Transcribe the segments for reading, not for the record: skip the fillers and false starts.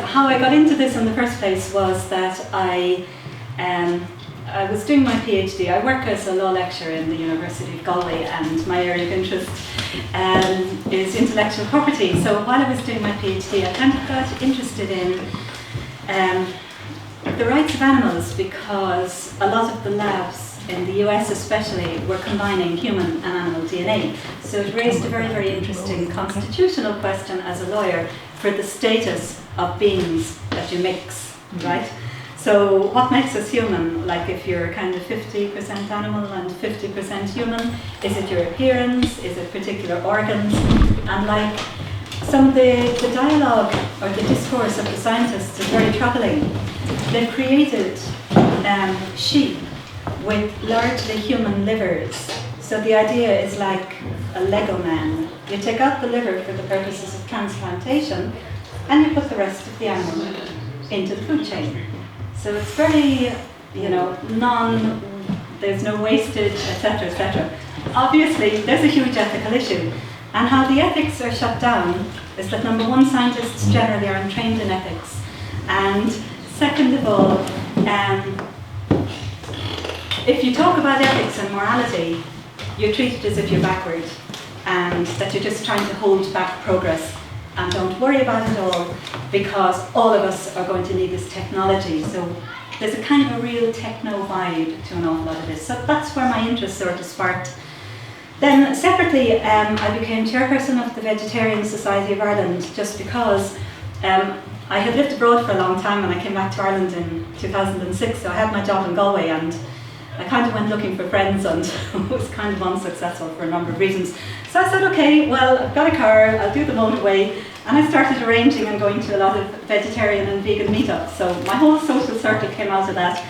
how I got into this in the first place was that I was doing my PhD. I work as a law lecturer in the University of Galway, and my area of interest is intellectual property. So while I was doing my PhD, I kind of got interested in the rights of animals, because a lot of the labs in the US especially were combining human and animal DNA. So it raised a very, very interesting constitutional question as a lawyer for the status of beings that you mix, right? So what makes us human? Like if you're kind of 50% animal and 50% human, is it your appearance? Is it particular organs? And like some of the dialogue or the discourse of the scientists is very troubling. They've created sheep with largely human livers. So the idea is like a Lego man. You take out the liver for the purposes of transplantation, and you put the rest of the animal into the food chain. So it's very, there's no wastage, etc., etc. Obviously, there's a huge ethical issue. And how the ethics are shut down is that, number one, scientists generally aren't trained in ethics. And second of all, if you talk about ethics and morality, you're treated as if you're backward and that you're just trying to hold back progress. And don't worry about it all, because all of us are going to need this technology. So there's a kind of a real techno vibe to an awful lot of this. So that's where my interest sort of sparked. Then separately, I became chairperson of the Vegetarian Society of Ireland, just because I had lived abroad for a long time and I came back to Ireland in 2006. So I had my job in Galway, and I kind of went looking for friends and was kind of unsuccessful for a number of reasons. So I said, okay, well, I've got a car, I'll do the motorway, and I started arranging and going to a lot of vegetarian and vegan meetups. So my whole social circle came out of that.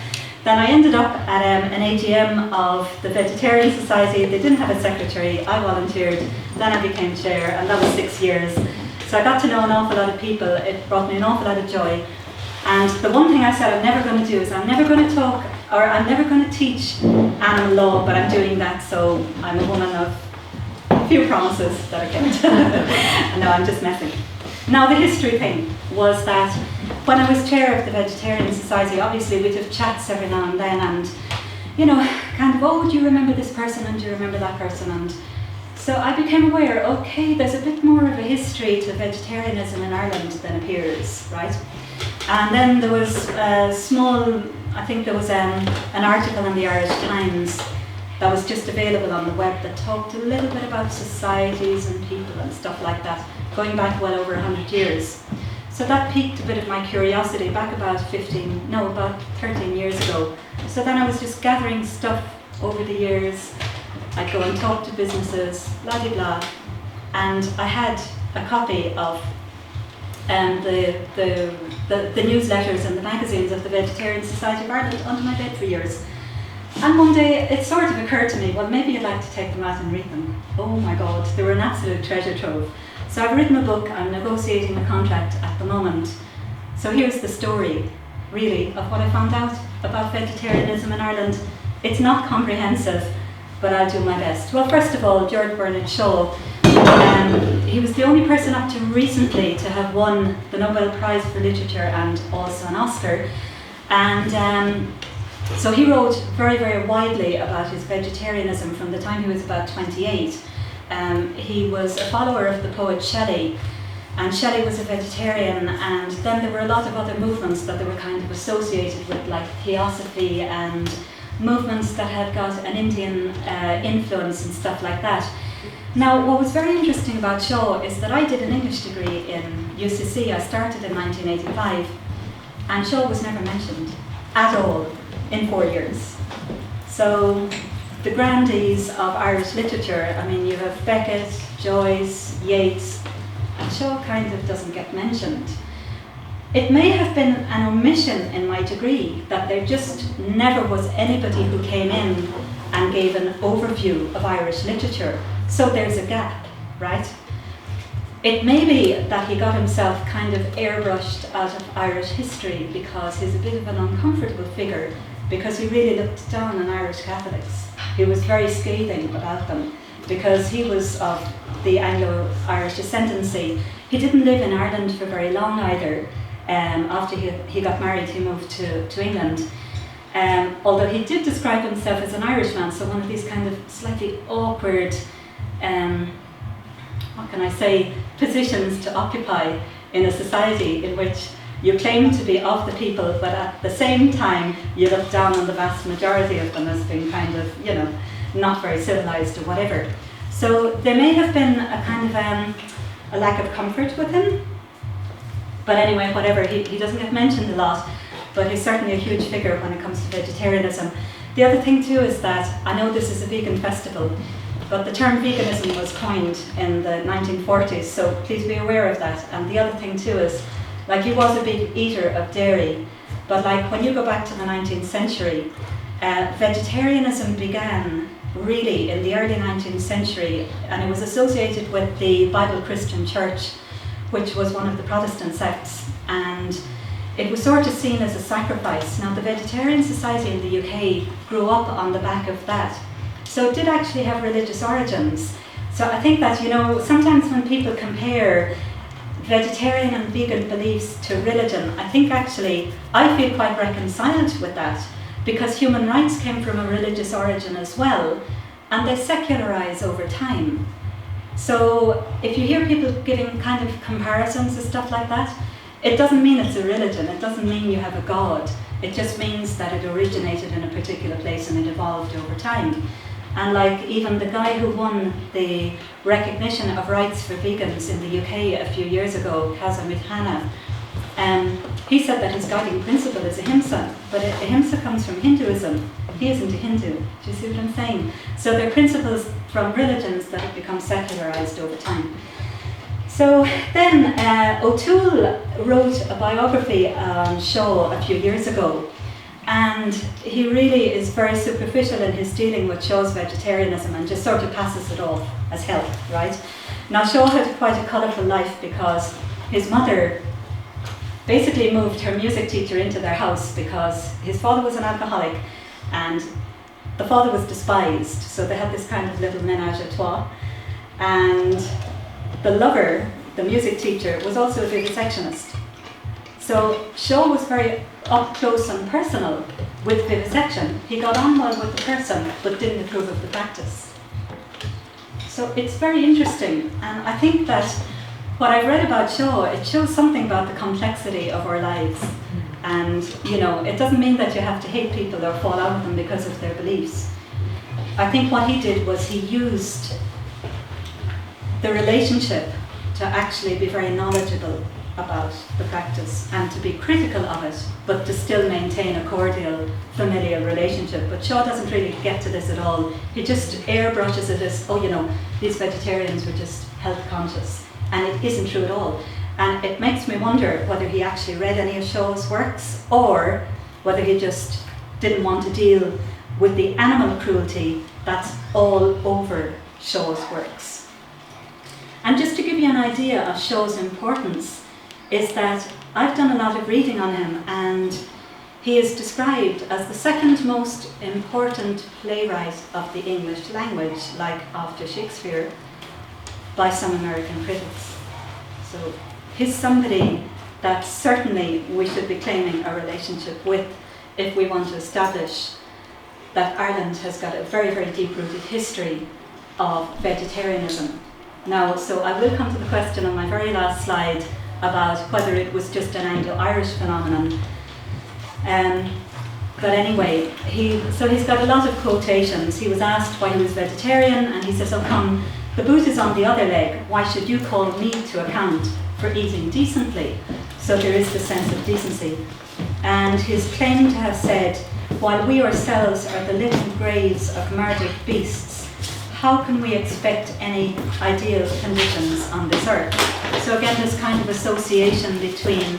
Then I ended up at an AGM of the Vegetarian Society. They didn't have a secretary, I volunteered, then I became chair, and that was 6 years. So I got to know an awful lot of people. It brought me an awful lot of joy. And the one thing I said I'm never going to do is I'm never going to talk, or I'm never going to teach animal law, but I'm doing that, so I'm a woman of a few promises that I kept. No, I'm just messing. Now, the history thing was that when I was chair of the Vegetarian Society, obviously we'd have chats every now and then, and, kind of, oh, do you remember this person, and do you remember that person? And so I became aware, okay, there's a bit more of a history to vegetarianism in Ireland than appears, right? And then there was a small, I think there was an article in the Irish Times that was just available on the web that talked a little bit about societies and people and stuff like that, going back well over 100 years. So that piqued a bit of my curiosity back about 13 years ago. So then I was just gathering stuff over the years. I'd go and talk to businesses, blah de blah, and I had a copy of the newsletters and the magazines of the Vegetarian Society of Ireland under my bed for years. And one day it sort of occurred to me, well, maybe I'd like to take them out and read them. Oh my God, they were an absolute treasure trove. So I've written a book, I'm negotiating a contract at the moment. So here's the story, really, of what I found out about vegetarianism in Ireland. It's not comprehensive, but I'll do my best. Well, first of all, George Bernard Shaw, he was the only person up to recently to have won the Nobel Prize for Literature and also an Oscar. And so he wrote very, very widely about his vegetarianism from the time he was about 28. He was a follower of the poet Shelley, and Shelley was a vegetarian, and then there were a lot of other movements that they were kind of associated with, like Theosophy and movements that had got an Indian influence and stuff like that. Now, what was very interesting about Shaw is that I did an English degree in UCC. I started in 1985, and Shaw was never mentioned at all in 4 years. So the grandees of Irish literature, I mean, you have Beckett, Joyce, Yeats, and Shaw kind of doesn't get mentioned. It may have been an omission in my degree that there just never was anybody who came in and gave an overview of Irish literature. So there's a gap, right? It may be that he got himself kind of airbrushed out of Irish history because he's a bit of an uncomfortable figure, because he really looked down on Irish Catholics. He was very scathing about them because he was of the Anglo-Irish ascendancy. He didn't live in Ireland for very long either. After he got married, he moved to England. Although he did describe himself as an Irishman, so one of these kind of slightly awkward, what can I say, positions to occupy in a society in which you claim to be of the people, but at the same time you look down on the vast majority of them as being kind of, you know, not very civilized or whatever. So there may have been a kind of a lack of comfort with him. But anyway, whatever, he doesn't get mentioned a lot, but he's certainly a huge figure when it comes to vegetarianism. The other thing too is that, I know this is a vegan festival, but the term veganism was coined in the 1940s, so please be aware of that. And the other thing too is, like, he was a big eater of dairy, but like when you go back to the 19th century, vegetarianism began really in the early 19th century, and it was associated with the Bible Christian Church, which was one of the Protestant sects, and it was sort of seen as a sacrifice. Now, the Vegetarian Society in the UK grew up on the back of that, so it did actually have religious origins. So I think that, you know, sometimes when people compare vegetarian and vegan beliefs to religion, I think actually I feel quite reconciled with that, because human rights came from a religious origin as well, and they secularize over time. So if you hear people giving kind of comparisons and stuff like that, it doesn't mean it's a religion, it doesn't mean you have a god, it just means that it originated in a particular place and it evolved over time. And like even the guy who won the recognition of rights for vegans in the UK a few years ago, Kazimierz Hanna, he said that his guiding principle is ahimsa, but ahimsa comes from Hinduism. He isn't a Hindu. Do you see what I'm saying? So they're principles from religions that have become secularized over time. So then O'Toole wrote a biography on Shaw a few years ago, and he really is very superficial in his dealing with Shaw's vegetarianism and just sort of passes it off as health, right? Now, Shaw had quite a colourful life because his mother basically moved her music teacher into their house because his father was an alcoholic and the father was despised, so they had this kind of little ménage à trois. And the lover, the music teacher, was also a vivisectionist. So Shaw was very up close and personal with vivisection. He got on well with the person, but didn't approve of the practice. So it's very interesting, and I think that what I've read about Shaw, it shows something about the complexity of our lives. And, you know, it doesn't mean that you have to hate people or fall out with them because of their beliefs. I think what he did was he used the relationship to actually be very knowledgeable about the practice and to be critical of it, but to still maintain a cordial, familial relationship. But Shaw doesn't really get to this at all. He just airbrushes it as, oh, you know, these vegetarians were just health conscious. And it isn't true at all. And it makes me wonder whether he actually read any of Shaw's works, or whether he just didn't want to deal with the animal cruelty that's all over Shaw's works. And just to give you an idea of Shaw's importance, is that I've done a lot of reading on him, and he is described as the second most important playwright of the English language, like after Shakespeare, by some American critics. So he's somebody that certainly we should be claiming a relationship with if we want to establish that Ireland has got a very, very deep-rooted history of vegetarianism. Now, so I will come to the question on my very last slide about whether it was just an Anglo-Irish phenomenon. But anyway, he's got a lot of quotations. He was asked why he was vegetarian, and he says, oh come, the boot is on the other leg. Why should you call me to account for eating decently? So there is the sense of decency. And he's claimed to have said, while we ourselves are the living graves of murdered beasts, how can we expect any ideal conditions on this earth? So again, this kind of association between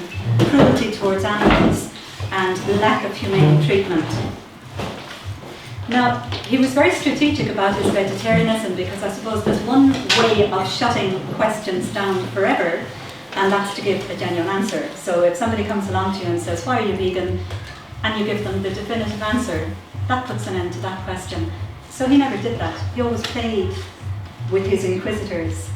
cruelty towards animals and the lack of humane treatment. Now, he was very strategic about his vegetarianism, because I suppose there's one way of shutting questions down forever, and that's to give a genuine answer. So if somebody comes along to you and says, why are you vegan? And you give them the definitive answer, that puts an end to that question. So he never did that. He always played with his inquisitors.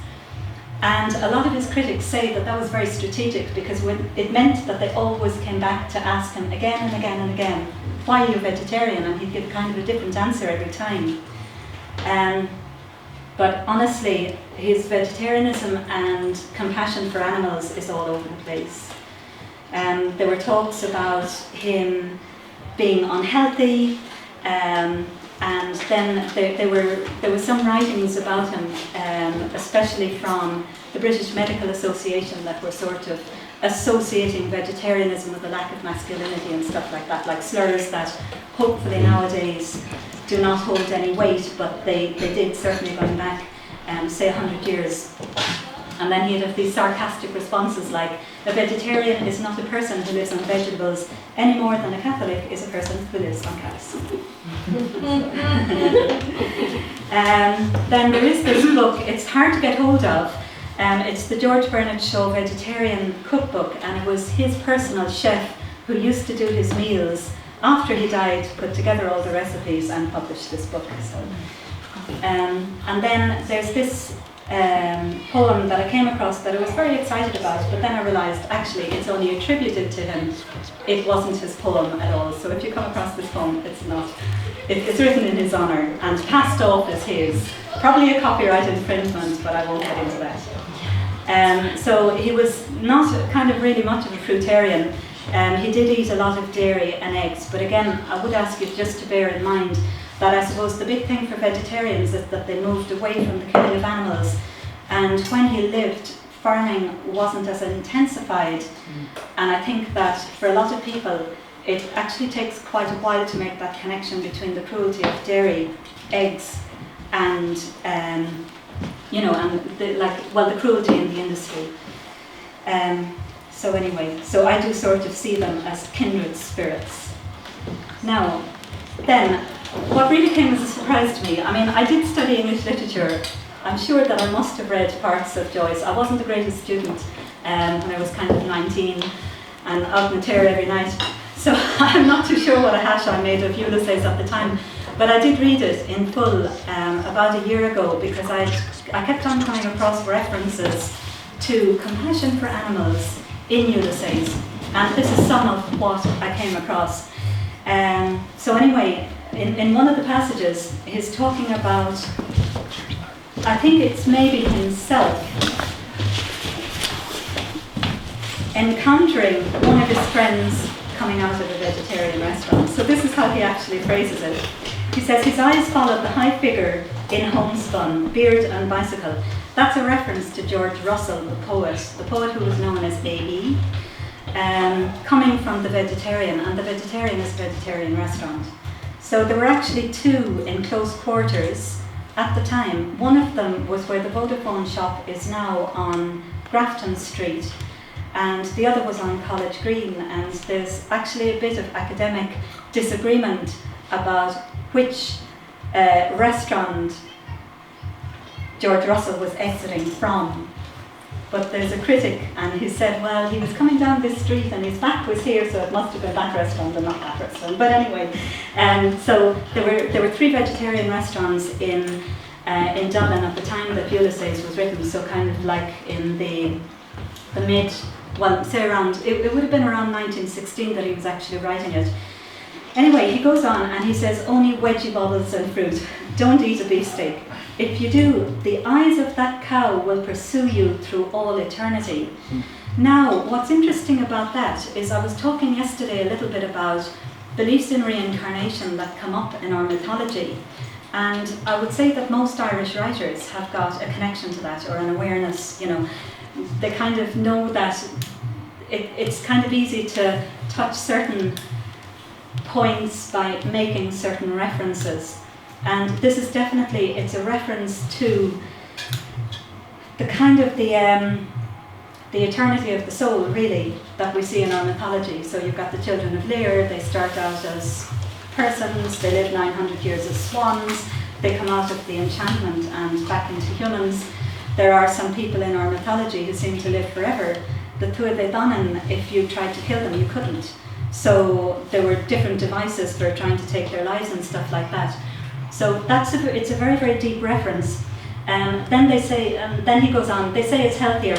And a lot of his critics say that that was very strategic, because it meant that they always came back to ask him again and again and again, why are you vegetarian? And he'd give kind of a different answer every time. But honestly, his vegetarianism and compassion for animals is all over the place. There were talks about him being unhealthy, and then there were some writings about him, especially from the British Medical Association, that were sort of associating vegetarianism with a lack of masculinity and stuff like that, like slurs that hopefully nowadays do not hold any weight, but they did certainly going back, say 100 years. And then he'd have these sarcastic responses like, a vegetarian is not a person who lives on vegetables any more than a Catholic is a person who lives on cats. Then there is this book, it's hard to get hold of. It's the George Bernard Shaw Vegetarian Cookbook, and it was his personal chef who used to do his meals after he died, put together all the recipes and published this book. So, and then there's this poem that I came across that I was very excited about, but then I realised actually it's only attributed to him. It wasn't his poem at all. So if you come across this poem, it's not. It's written in his honour and passed off as his. Probably a copyright infringement, but I won't get into that. So he was not kind of really much of a fruitarian. He did eat a lot of dairy and eggs, but again, I would ask you just to bear in mind that I suppose the big thing for vegetarians is that they moved away from the killing of animals, and when he lived, farming wasn't as intensified, and I think that for a lot of people it actually takes quite a while to make that connection between the cruelty of dairy, eggs, and the cruelty in the industry. So anyway, so I do sort of see them as kindred spirits. Now, then, what really came as a surprise to me, I mean, I did study English literature. I'm sure that I must have read parts of Joyce. I wasn't the greatest student when I was kind of 19 and out in the tear every night. So I'm not too sure what a hash I made of Ulysses at the time. But I did read it in full about a year ago, because I kept on coming across references to compassion for animals in Ulysses. And this is some of what I came across. So anyway, in one of the passages, he's talking about, I think it's maybe himself, encountering one of his friends coming out of a vegetarian restaurant. So this is how he actually phrases it. He says, his eyes followed the high figure in homespun, beard and bicycle. That's a reference to George Russell, the poet who was known as A.E., coming from the vegetarian, and the vegetarian is a vegetarian restaurant. So there were actually two in close quarters at the time. One of them was where the Vodafone shop is now on Grafton Street, and the other was on College Green, and there's actually a bit of academic disagreement about which restaurant George Russell was exiting from. But there's a critic, and he said, well, he was coming down this street and his back was here, so it must have been that restaurant and not that restaurant. But anyway, so there were three vegetarian restaurants in Dublin at the time that Ulysses was written, so kind of like in the mid, well, say around, it would have been around 1916 that he was actually writing it. Anyway, he goes on and he says, only veggie bubbles and fruit. Don't eat a beefsteak. If you do, the eyes of that cow will pursue you through all eternity. Now, what's interesting about that is I was talking yesterday a little bit about beliefs in reincarnation that come up in our mythology. And I would say that most Irish writers have got a connection to that, or an awareness, you know. They kind of know that it's kind of easy to touch certain points by making certain references. And this is definitely, it's a reference to the kind of the eternity of the soul, really, that we see in our mythology. So you've got the children of Lear, they start out as persons, they live 900 years as swans, they come out of the enchantment and back into humans. There are some people in our mythology who seem to live forever. The Tuatha Dé Danann, if you tried to kill them, you couldn't. So there were different devices for trying to take their lives and stuff like that. So it's a very, very deep reference. Then they say, then he goes on, they say it's healthier.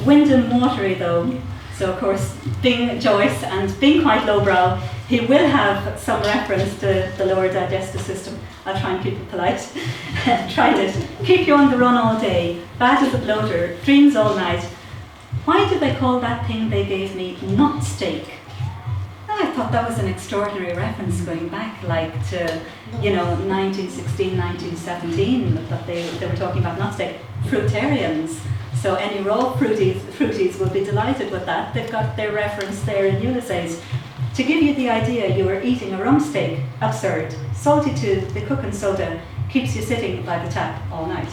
Wind and watery though, so of course, being Joyce and being quite lowbrow, he will have some reference to the lower digestive system. I'll try and keep it polite. Tried it. Keep you on the run all day, bad as a bloater, dreams all night. Why do they call that thing they gave me not steak? I thought that was an extraordinary reference going back like to, 1916, 1917, that they were talking about not steak. Fruitarians. So any raw fruities will be delighted with that. They've got their reference there in Ulysses. To give you the idea, you were eating a rump steak. Absurd. Salty too, the cooking soda keeps you sitting by the tap all night.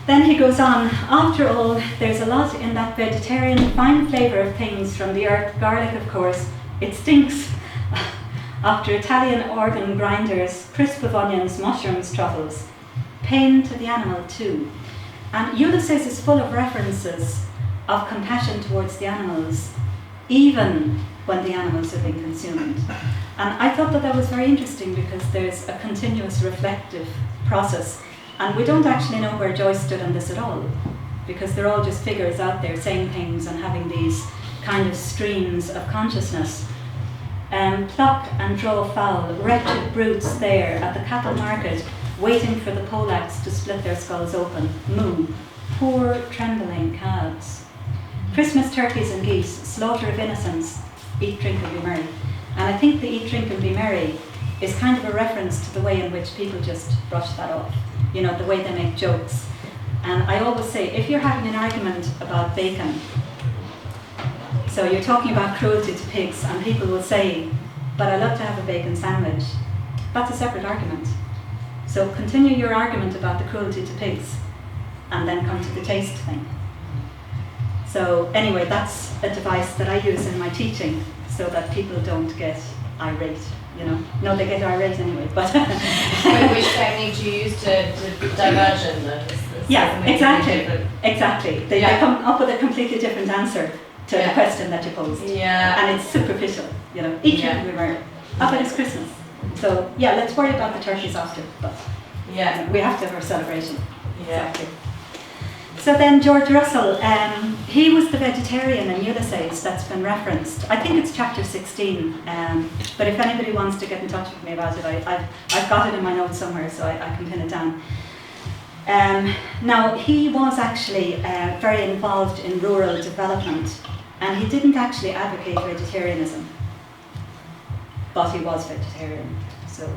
Then he goes on, after all, there's a lot in that vegetarian fine flavour of things from the earth. Garlic, of course, it stinks. After Italian organ grinders, crisp of onions, mushrooms, truffles. Pain to the animal too. And Ulysses is full of references of compassion towards the animals, even when the animals have been consumed. And I thought that was very interesting because there's a continuous reflective process. And we don't actually know where Joyce stood on this at all, because they're all just figures out there saying things and having these kind of streams of consciousness. Pluck and draw fowl, wretched brutes there at the cattle market, waiting for the poleaxe to split their skulls open. Moo, poor trembling calves. Christmas turkeys and geese, slaughter of innocents, eat, drink and be merry. And I think the eat, drink and be merry is kind of a reference to the way in which people just brush that off. The way they make jokes. And I always say, if you're having an argument about bacon, so you're talking about cruelty to pigs, and people will say, but I love to have a bacon sandwich, that's a separate argument. So continue your argument about the cruelty to pigs, and then come to the taste thing. So anyway, that's a device that I use in my teaching, so that people don't get irate. No, they get irate anyway, but... Which technique do you use to diversion? Yeah, exactly. They come up with a completely different answer to the question that you posed. Yeah. And it's superficial, Each year we were, but it's Christmas. So yeah, let's worry about the turkeys after, but we have to have our celebration. Yeah. Exactly. So then George Russell, he was the vegetarian in Ulysses that's been referenced. I think it's chapter 16, but if anybody wants to get in touch with me about it, I've got it in my notes somewhere, so I can pin it down. Now, he was actually very involved in rural development, and he didn't actually advocate vegetarianism, but he was vegetarian. So.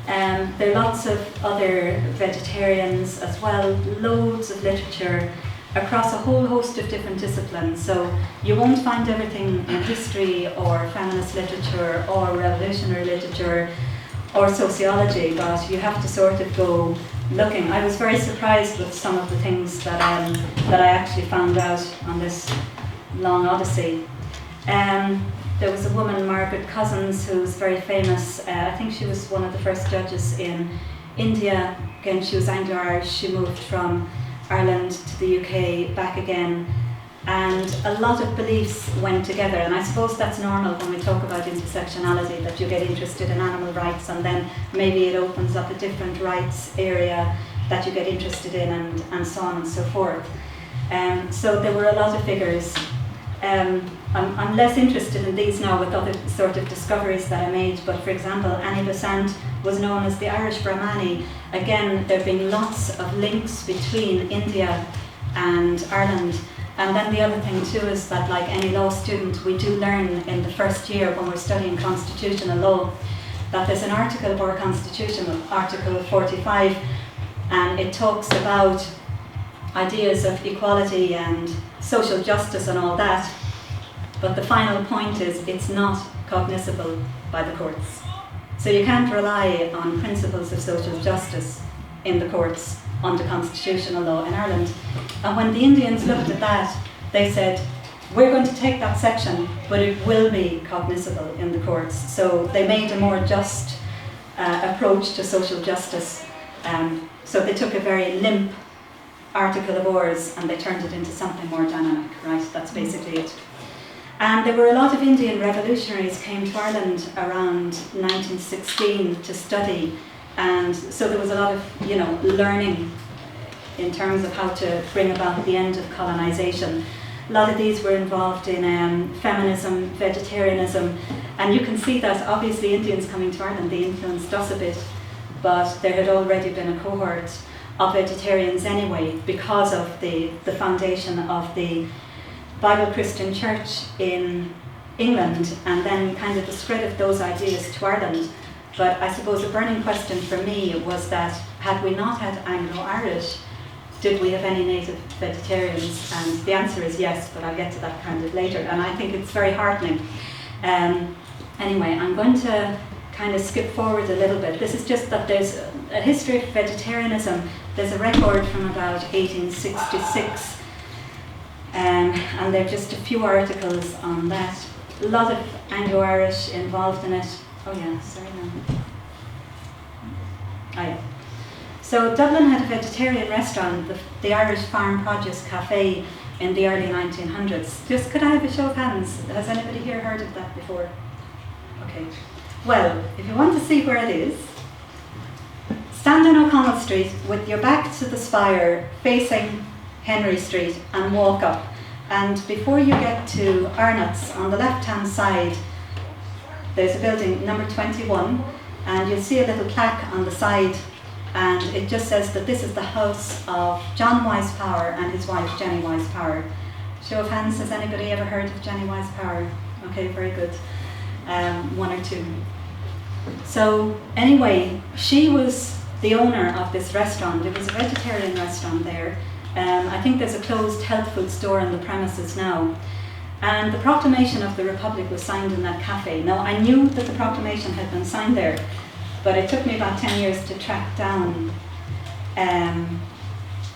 There are lots of other vegetarians as well, loads of literature across a whole host of different disciplines. So you won't find everything in history or feminist literature or revolutionary literature or sociology, but you have to sort of go looking. I was very surprised with some of the things that I actually found out on this long odyssey. There was a woman, Margaret Cousins, who's very famous. I think she was one of the first judges in India. Again, she was Anglo-Irish. She moved from Ireland to the UK, back again. And a lot of beliefs went together. And I suppose that's normal when we talk about intersectionality, that you get interested in animal rights and then maybe it opens up a different rights area that you get interested in, and so on and so forth. So there were a lot of figures. I'm less interested in these now with other sort of discoveries that I made, but for example, Annie Besant was known as the Irish Brahmani. Again, there have been lots of links between India and Ireland. And then the other thing too is that, like any law student, we do learn in the first year when we're studying constitutional law that there's an article of our constitution, Article 45, and it talks about ideas of equality and social justice and all that. But the final point is it's not cognizable by the courts. So you can't rely on principles of social justice in the courts under constitutional law in Ireland. And when the Indians looked at that, they said, we're going to take that section, but it will be cognizable in the courts. So they made a more just approach to social justice. So they took a very limp article of ours and they turned it into something more dynamic, right? That's basically it. And there were a lot of Indian revolutionaries came to Ireland around 1916 to study And so there was a lot of, learning in terms of how to bring about the end of colonization. A lot of these were involved in feminism, vegetarianism, and you can see that obviously Indians coming to Ireland, they influenced us a bit, but there had already been a cohort of vegetarians anyway because of the foundation of the Bible Christian Church in England, and then kind of the spread of those ideas to Ireland. But I suppose a burning question for me was that had we not had Anglo-Irish, did we have any native vegetarians? And the answer is yes, but I'll get to that kind of later. And I think it's very heartening. Anyway, I'm going to kind of skip forward a little bit. This is just that there's a history of vegetarianism. There's a record from about 1866. And there are just a few articles on that. A lot of Anglo-Irish involved in it. Oh yeah, sorry now. Oh yeah. So Dublin had a vegetarian restaurant, the Irish Farm Produce Cafe, in the early 1900s. Just could I have a show of hands? Has anybody here heard of that before? Okay. Well, if you want to see where it is, stand on O'Connell Street with your back to the spire facing Henry Street and walk up. And before you get to Arnott's, on the left-hand side, there's a building, number 21, and you'll see a little plaque on the side, and it just says that this is the house of John Wise Power and his wife Jenny Wise Power. Show of hands, has anybody ever heard of Jenny Wise Power? Okay, very good. One or two. So anyway, she was the owner of this restaurant. It was a vegetarian restaurant there. I think there's a closed health food store on the premises now. And the proclamation of the Republic was signed in that cafe. Now, I knew that the proclamation had been signed there, but it took me about 10 years to track down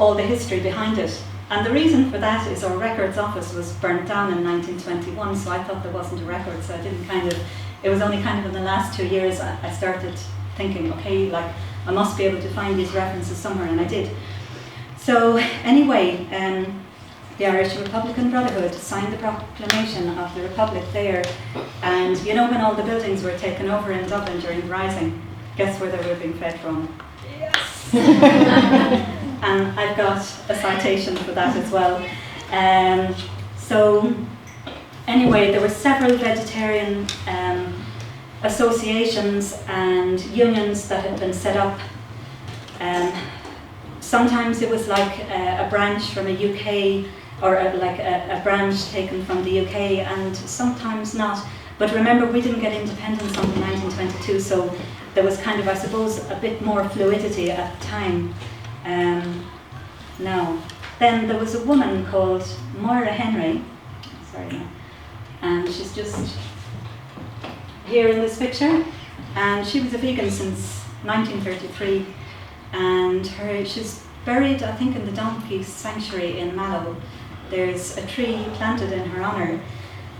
all the history behind it. And the reason for that is our records office was burnt down in 1921, so I thought there wasn't a record, so I didn't it was only kind of in the last 2 years I started thinking, okay, like I must be able to find these references somewhere, and I did. So anyway, the Irish Republican Brotherhood signed the proclamation of the Republic there, and you know when all the buildings were taken over in Dublin during the Rising, guess where they were being fed from? Yes! And I've got a citation for that as well. So anyway, there were several vegetarian associations and unions that had been set up. Sometimes it was like a branch from a UK, or like a branch taken from the UK, and sometimes not. But remember, we didn't get independence until 1922, so there was kind of, I suppose, a bit more fluidity at the time. Now, then there was a woman called Moira Henry, and she's just here in this picture, and she was a vegan since 1933, and she's buried, I think, in the Donkey Sanctuary in Mallow. There's a tree planted in her honour,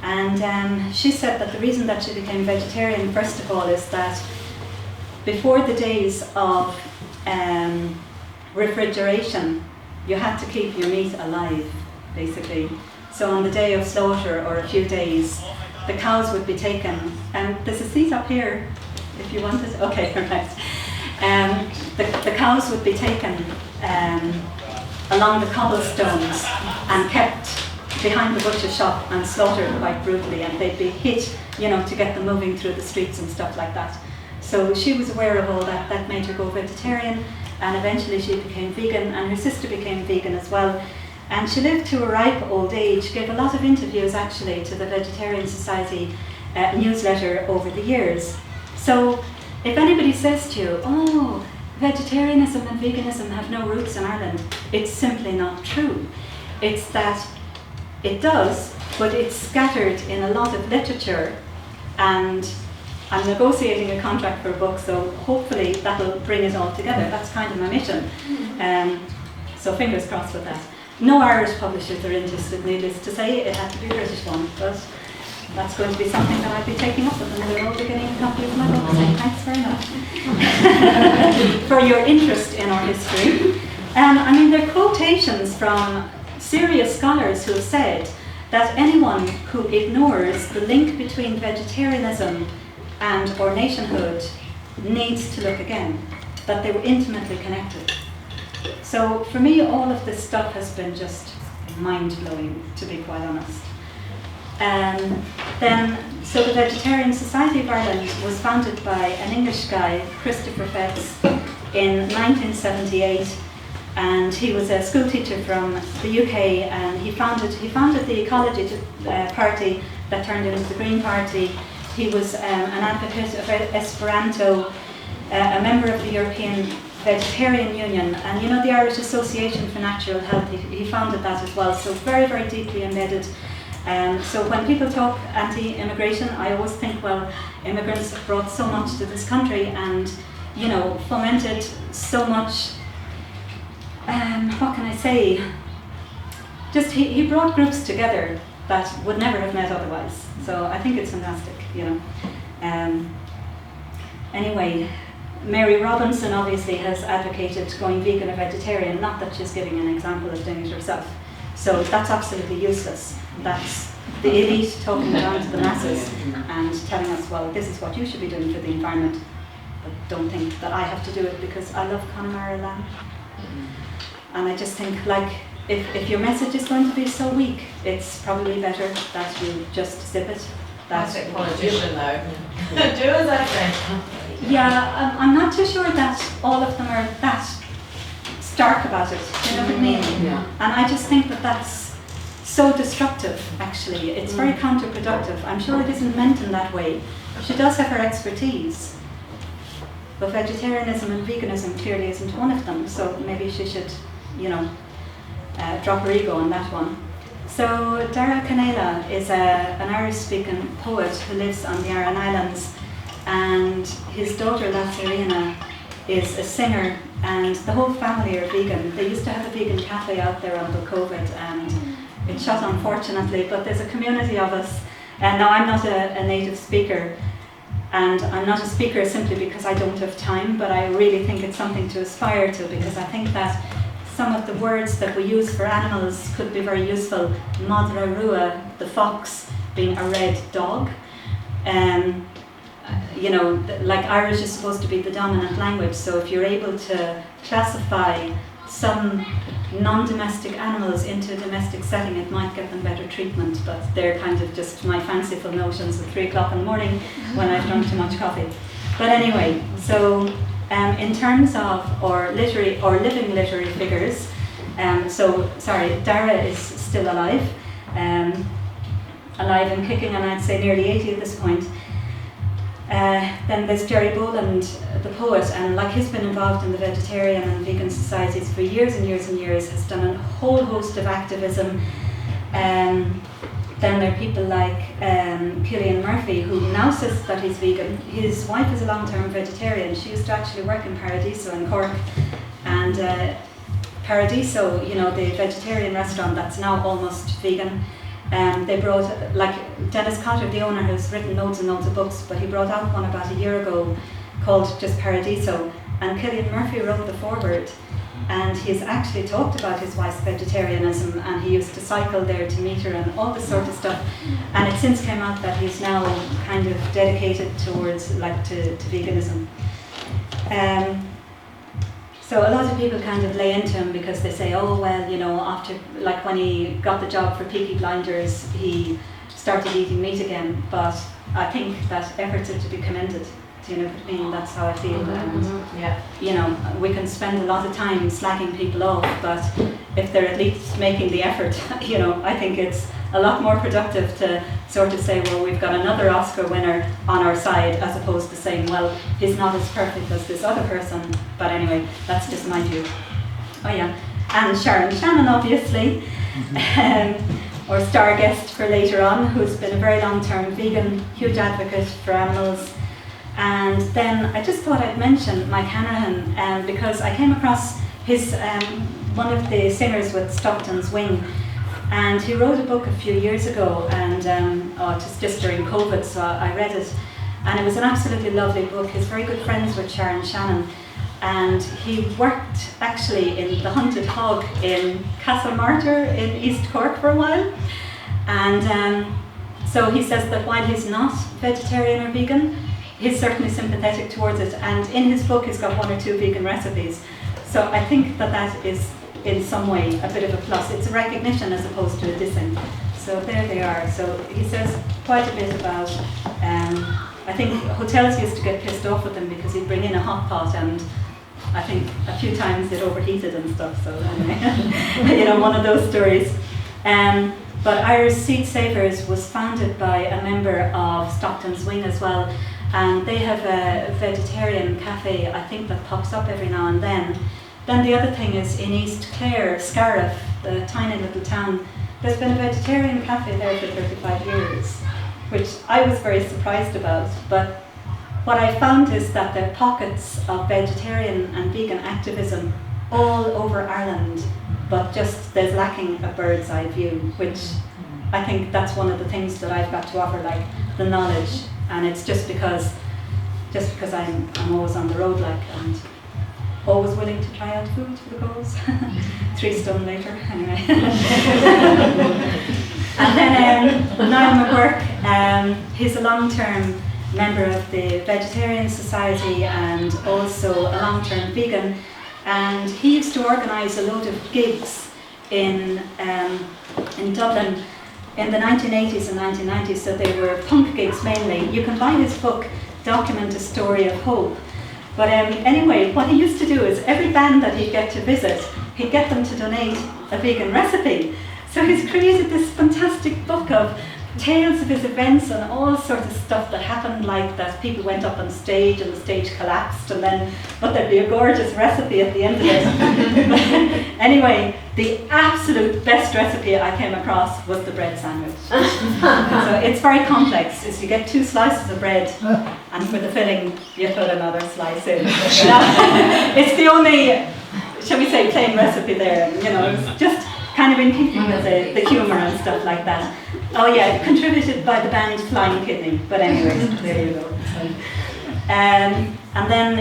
and she said that the reason that she became vegetarian, first of all, is that before the days of refrigeration, you had to keep your meat alive, basically. So on the day of slaughter, or a few days, the cows would be taken, and there's a seat up here, if you want it. Okay, perfect. The cows would be taken along the cobblestones and kept behind the butcher shop and slaughtered quite brutally, and they'd be hit, to get them moving through the streets and stuff like that. So she was aware of all that. That made her go vegetarian, and eventually she became vegan, and her sister became vegan as well. And she lived to a ripe old age, gave a lot of interviews actually to the Vegetarian Society newsletter over the years. So if anybody says to you, oh, vegetarianism and veganism have no roots in Ireland, it's simply not true. It's that it does, but it's scattered in a lot of literature, and I'm negotiating a contract for a book, so hopefully that'll bring it all together. That's kind of my mission. So fingers crossed with that. No Irish publishers are interested, needless to say. It had to be a British one, but that's going to be something that I'll be taking up with them. They're all beginning a copy of my book, so thanks very much for your interest in our history. There are quotations from serious scholars who have said that anyone who ignores the link between vegetarianism and or nationhood needs to look again. that they were intimately connected. So for me, all of this stuff has been just mind-blowing, to be quite honest. So the Vegetarian Society of Ireland was founded by an English guy, Christopher Fetz, in 1978, and he was a school teacher from the UK, and he founded the Ecology Party that turned into the Green Party. He was an advocate of Esperanto, a member of the European Vegetarian Union, and the Irish Association for Natural Health, he founded that as well, so very, very deeply embedded. So when people talk anti-immigration, I always think, well, immigrants have brought so much to this country and, fomented so much, what can I say? Just he brought groups together that would never have met otherwise. So I think it's fantastic, Anyway, Mary Robinson obviously has advocated going vegan or vegetarian, not that she's giving an example of doing it herself. So that's absolutely useless. That's the elite talking down to the masses and telling us, well, this is what you should be doing for the environment. But don't think that I have to do it because I love Connemara lamb. And I just think, if your message is going to be so weak, it's probably better that you just zip it. Classic politician though. Do as I say. Yeah, I'm not too sure that all of them are that stark about it, you know what I mean? Yeah. And I just think that that's so destructive, actually. It's very counterproductive. I'm sure it isn't meant in that way. She does have her expertise, but vegetarianism and veganism clearly isn't one of them, so maybe she should, drop her ego on that one. So Dara Canela is an Irish-speaking poet who lives on the Aran Islands, and his daughter Lazzarina is a singer, and the whole family are vegan. They used to have a vegan cafe out there until COVID, and it shut unfortunately, but there's a community of us. And now I'm not a native speaker, and I'm not a speaker simply because I don't have time, but I really think it's something to aspire to, because I think that some of the words that we use for animals could be very useful. Madra Rua, the fox, being a red dog. Like Irish is supposed to be the dominant language, so if you're able to classify some non-domestic animals into a domestic setting, it might get them better treatment, but they're kind of just my fanciful notions at 3 o'clock in the morning when I've drunk too much coffee. But anyway, so in terms of our living literary figures, Dara is still alive and kicking, and I'd say nearly 80 at this point. Then there's Jerry Boland, the poet, and he's been involved in the vegetarian and vegan societies for years and years and years, has done a whole host of activism. Then there are people like Cillian Murphy, who now says that he's vegan. His wife is a long-term vegetarian. She used to actually work in Paradiso in Cork. And Paradiso, the vegetarian restaurant that's now almost vegan, they brought, Dennis Cotter, the owner, has written loads and loads of books, but he brought out one about a year ago called just Paradiso. And Cillian Murphy wrote the foreword. And he's actually talked about his wife's vegetarianism, and he used to cycle there to meet her and all this sort of stuff. And it since came out that he's now kind of dedicated towards to veganism. So a lot of people kind of lay into him because they say, oh well, after when he got the job for Peaky Blinders, he started eating meat again. But I think that efforts are to be commended. Do you know what I mean? That's how I feel. And, we can spend a lot of time slacking people off, but if they're at least making the effort, I think it's a lot more productive to sort of say, well, we've got another Oscar winner on our side, as opposed to saying, well, he's not as perfect as this other person. But anyway, that's just my view. Oh yeah, and Sharon Shannon, obviously, our star guest for later on, who's been a very long-term vegan, huge advocate for animals. And then I just thought I'd mention Mike Hanahan, because I came across his one of the singers with Stockton's Wing, and he wrote a book a few years ago, and just during COVID, so I read it, and it was an absolutely lovely book. He's very good friends with Sharon Shannon, and he worked actually in the Hunted Hog in Castlemartyr in East Cork for a while, and so he says that while he's not vegetarian or vegan, he's certainly sympathetic towards it, and in his book he's got 1 or 2 vegan recipes. So I think that is in some way a bit of a plus. It's a recognition as opposed to a dissing. So there they are. So he says quite a bit about, I think hotels used to get pissed off with him because he'd bring in a hot pot, and I think a few times it overheated and stuff. So anyway, one of those stories. But Irish Seed Savers was founded by a member of Stockton's Wing as well, and they have a vegetarian cafe, I think, that pops up every now and then. Then the other thing is in East Clare, Scariff, the tiny little town, there's been a vegetarian cafe there for 35 years, which I was very surprised about. But what I found is that there are pockets of vegetarian and vegan activism all over Ireland, but just there's lacking a bird's eye view, which I think that's one of the things that I've got to offer, like the knowledge. And it's just because I'm always on the road, like, and always willing to try out food for the cause. 3 stone later, anyway. And then Niall McGuirk, he's a long-term member of the Vegetarian Society and also a long-term vegan, and he used to organise a load of gigs in Dublin in the 1980s and 1990s, so they were punk gigs mainly. You can buy his book, Document a Story of Hope. But anyway, what he used to do is every band that he'd get to visit, he'd get them to donate a vegan recipe. So he's created this fantastic book of tales of his events and all sorts of stuff that happened, like that people went up on stage and the stage collapsed, but there'd be a gorgeous recipe at the end of it. Anyway, the absolute best recipe I came across was the bread sandwich. So it's very complex. Is you get 2 slices of bread, and for the filling you put another slice in. It's the only, shall we say, plain recipe there. It's just kind of in keeping with the humour and stuff like that. Oh yeah, contributed by the band Flying Kidney, but anyways, there you go. And then,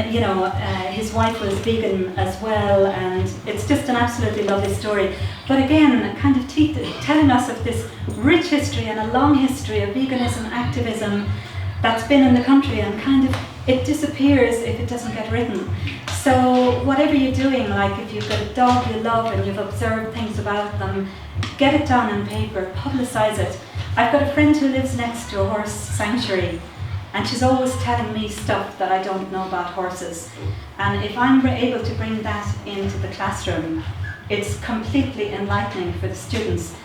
his wife was vegan as well, and it's just an absolutely lovely story. But again, kind of telling us of this rich history and a long history of veganism activism that's been in the country, and kind of it disappears if it doesn't get written. So whatever you're doing, like if you've got a dog you love and you've observed things about them, get it down on paper, publicise it. I've got a friend who lives next to a horse sanctuary, and she's always telling me stuff that I don't know about horses. And if I'm able to bring that into the classroom, it's completely enlightening for the students,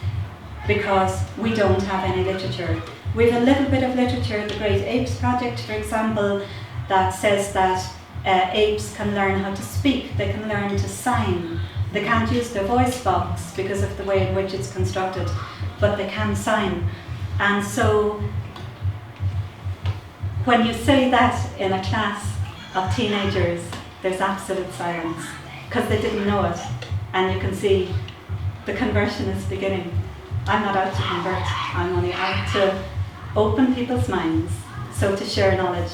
because we don't have any literature. We have a little bit of literature, the Great Apes Project, for example, that says that apes can learn how to speak, they can learn to sign. They can't use their voice box because of the way in which it's constructed, but they can sign. And so when you say that in a class of teenagers, there's absolute silence, because they didn't know it. And you can see the conversion is beginning. I'm not out to convert, I'm only out to open people's minds, so to share knowledge.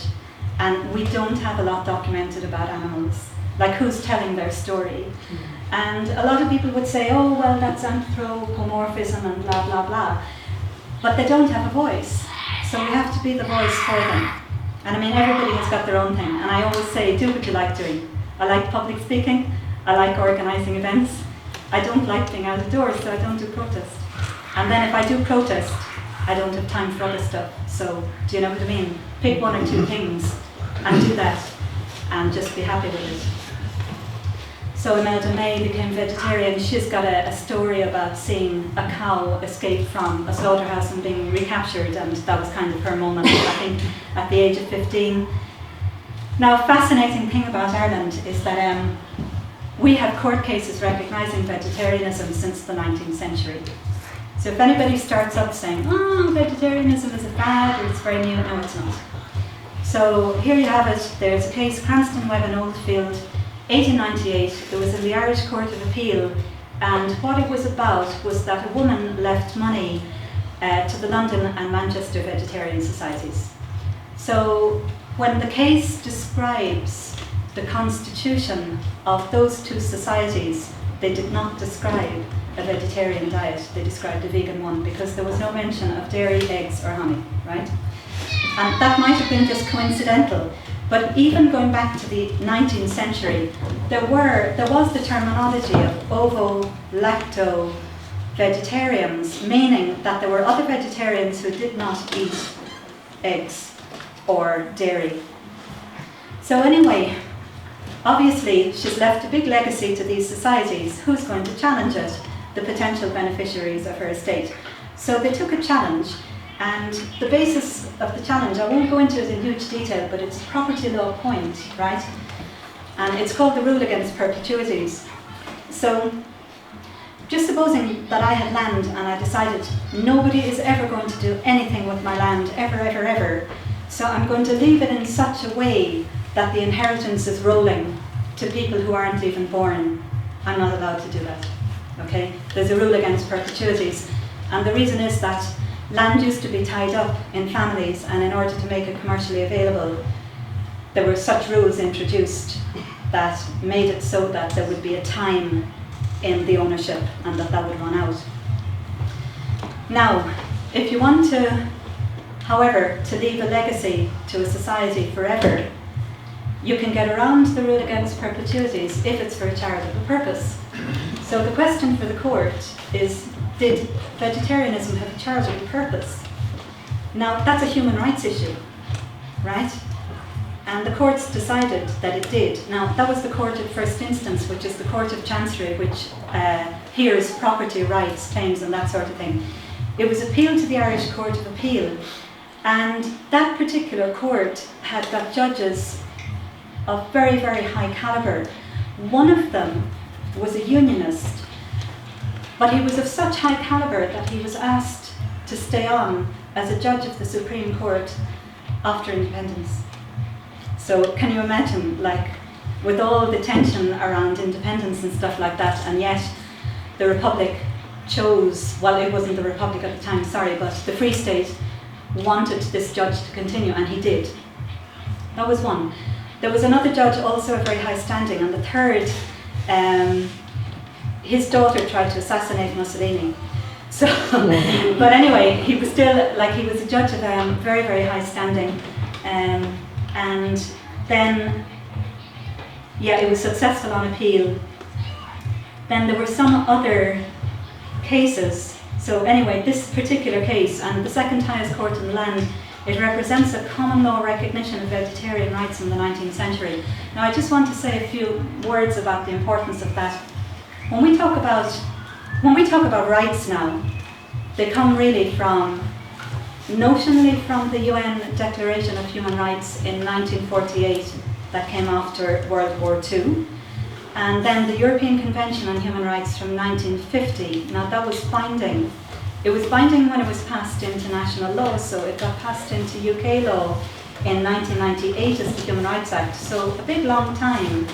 And we don't have a lot documented about animals, like who's telling their story. And a lot of people would say, oh, well, that's anthropomorphism and blah, blah, blah. But they don't have a voice, so we have to be the voice for them. And I mean, everybody has got their own thing, and I always say, do what you like doing. I like public speaking, I like organising events. I don't like being out of doors, so I don't do protest. And then if I do protest, I don't have time for other stuff. So, do you know what I mean? Pick 1 or 2 things and do that, and just be happy with it. So Imelda May became vegetarian. She's got a story about seeing a cow escape from a slaughterhouse and being recaptured, and that was kind of her moment, I think, at the age of 15. Now, a fascinating thing about Ireland is that we have court cases recognising vegetarianism since the 19th century. So if anybody starts up saying, oh, vegetarianism is a fad, or it's very new, no, it's not. So here you have it. There's a case, Cranston, Webb and Oldfield, 1898. It was in the Irish Court of Appeal, and what it was about was that a woman left money to the London and Manchester vegetarian societies. So when the case describes the constitution of those 2 societies, they did not describe a vegetarian diet, they described a vegan one, because there was no mention of dairy, eggs or honey, right? And that might have been just coincidental. But even going back to the 19th century, there was the terminology of ovo-lacto vegetarians, meaning that there were other vegetarians who did not eat eggs or dairy. So anyway, obviously she's left a big legacy to these societies. Who's going to challenge it? The potential beneficiaries of her estate. So they took a challenge, and the basis of the challenge, I won't go into it in huge detail, but it's a property law point, right? And it's called the rule against perpetuities. So just supposing that I had land and I decided nobody is ever going to do anything with my land, ever, ever, ever. So I'm going to leave it in such a way that the inheritance is rolling to people who aren't even born. I'm not allowed to do that, okay? There's a rule against perpetuities. And the reason is that land used to be tied up in families, and in order to make it commercially available, there were such rules introduced that made it so that there would be a time in the ownership and that would run out. Now, if you want to, however, to leave a legacy to a society forever, you can get around the rule against perpetuities if it's for a charitable purpose. So the question for the court is, did vegetarianism have a charitable purpose? Now, that's a human rights issue, right? And the courts decided that it did. Now, that was the court of first instance, which is the court of chancery, which hears property rights, claims and that sort of thing. It was appealed to the Irish Court of Appeal, and that particular court had got judges of very, very high calibre. One of them was a unionist, but he was of such high calibre that he was asked to stay on as a judge of the Supreme Court after independence. So can you imagine, like, with all the tension around independence and stuff like that, and yet the Republic chose, well, it wasn't the Republic at the time, sorry, but the Free State wanted this judge to continue, and he did. That was one. There was another judge, also of very high standing, and the third, his daughter tried to assassinate Mussolini. So, but anyway, he was still, like, he was a judge of very, very high standing. And then, yeah, it was successful on appeal. Then there were some other cases. So anyway, this particular case, and the second highest court in the land, it represents a common law recognition of vegetarian rights in the 19th century. Now, I just want to say a few words about the importance of that. When we talk about rights now, they come really from, notionally from the UN Declaration of Human Rights in 1948 that came after World War II, and then the European Convention on Human Rights from 1950. Now, that was binding. It was binding when it was passed into national law, so it got passed into UK law in 1998 as the Human Rights Act. So a big long time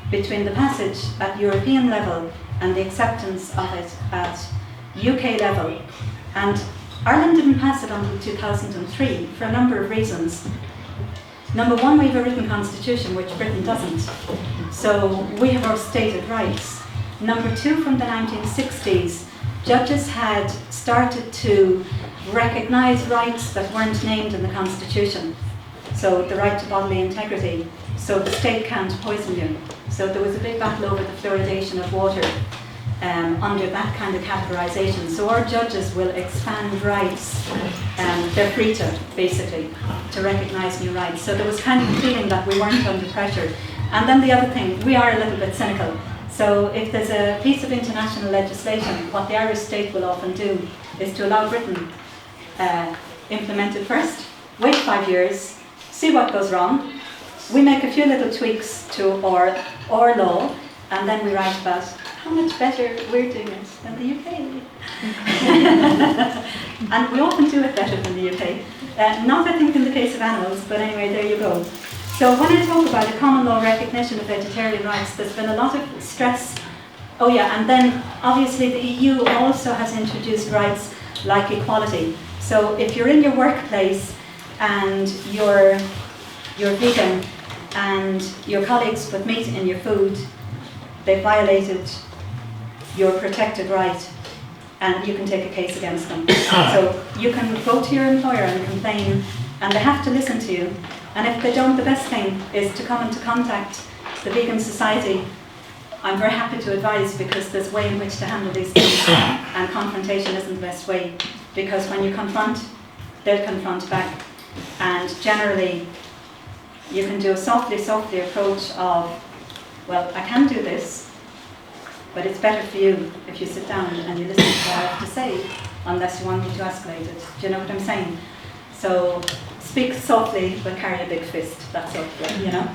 between the passage at European level and the acceptance of it at UK level. And Ireland didn't pass it until 2003 for a number of reasons. Number one, we have a written constitution, which Britain doesn't. So we have our stated rights. Number two, from the 1960s, judges had started to recognise rights that weren't named in the Constitution. So the right to bodily integrity, so the state can't poison you. So there was a big battle over the fluoridation of water under that kind of categorisation. So our judges will expand rights, they're free to, basically, to recognise new rights. So there was kind of a feeling that we weren't under pressure. And then the other thing, we are a little bit cynical. So if there's a piece of international legislation, what the Irish state will often do is to allow Britain implement it first, wait 5 years, see what goes wrong. We make a few little tweaks to our law, and then we write about how much better we're doing it than the UK. And we often do it better than the UK. Not, I think, in the case of animals, but anyway, there you go. So when I talk about a common law recognition of vegetarian rights, there's been a lot of stress. Oh yeah, and then obviously the EU also has introduced rights like equality. So if you're in your workplace and you're vegan and your colleagues put meat in your food, they violated your protected right, and you can take a case against them. So you can go to your employer and complain and they have to listen to you. And if they don't, the best thing is to come into contact the Vegan Society. I'm very happy to advise, because there's a way in which to handle these things, and confrontation isn't the best way, because when you confront, they'll confront back. And generally, you can do a softly approach of, well, I can do this, but it's better for you if you sit down and you listen to what I have to say, unless you want me to escalate it. Do you know what I'm saying? So speak softly, but carry a big fist. That's it, you know.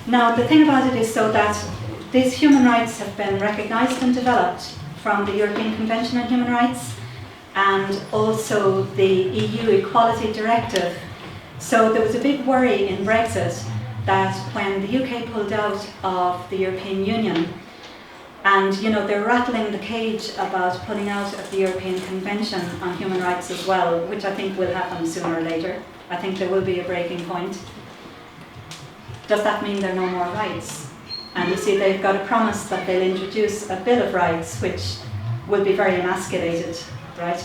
Now, the thing about it is so that these human rights have been recognised and developed from the European Convention on Human Rights, and also the EU Equality Directive. So there was a big worry in Brexit that when the UK pulled out of the European Union, and you know, they're rattling the cage about pulling out of the European Convention on Human Rights as well, which I think will happen sooner or later. I think there will be a breaking point. Does that mean there are no more rights? And you see, they've got a promise that they'll introduce a Bill of Rights, which will be very emasculated, right?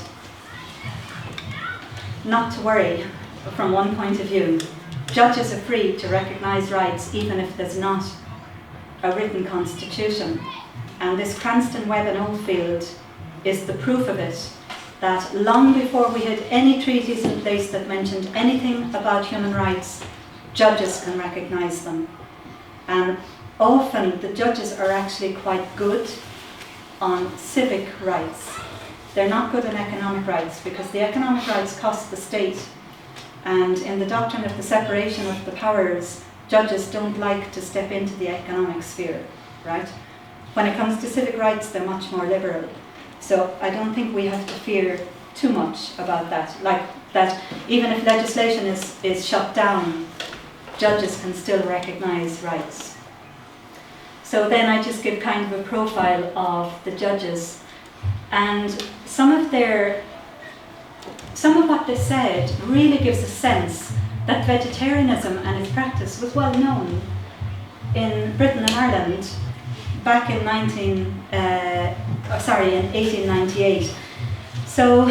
Not to worry, from one point of view. Judges are free to recognise rights even if there's not a written constitution. And this Cranston, Webb and Oldfield is the proof of it, that long before we had any treaties in place that mentioned anything about human rights, judges can recognise them. And often the judges are actually quite good on civic rights. They're not good on economic rights, because the economic rights cost the state. And in the doctrine of the separation of the powers, judges don't like to step into the economic sphere, right? When it comes to civic rights, they're much more liberal. So I don't think we have to fear too much about that. Like that, even if legislation is shut down, judges can still recognise rights. So then I just give kind of a profile of the judges, and some of what they said really gives a sense that vegetarianism and its practice was well known in Britain and Ireland back in 1898. So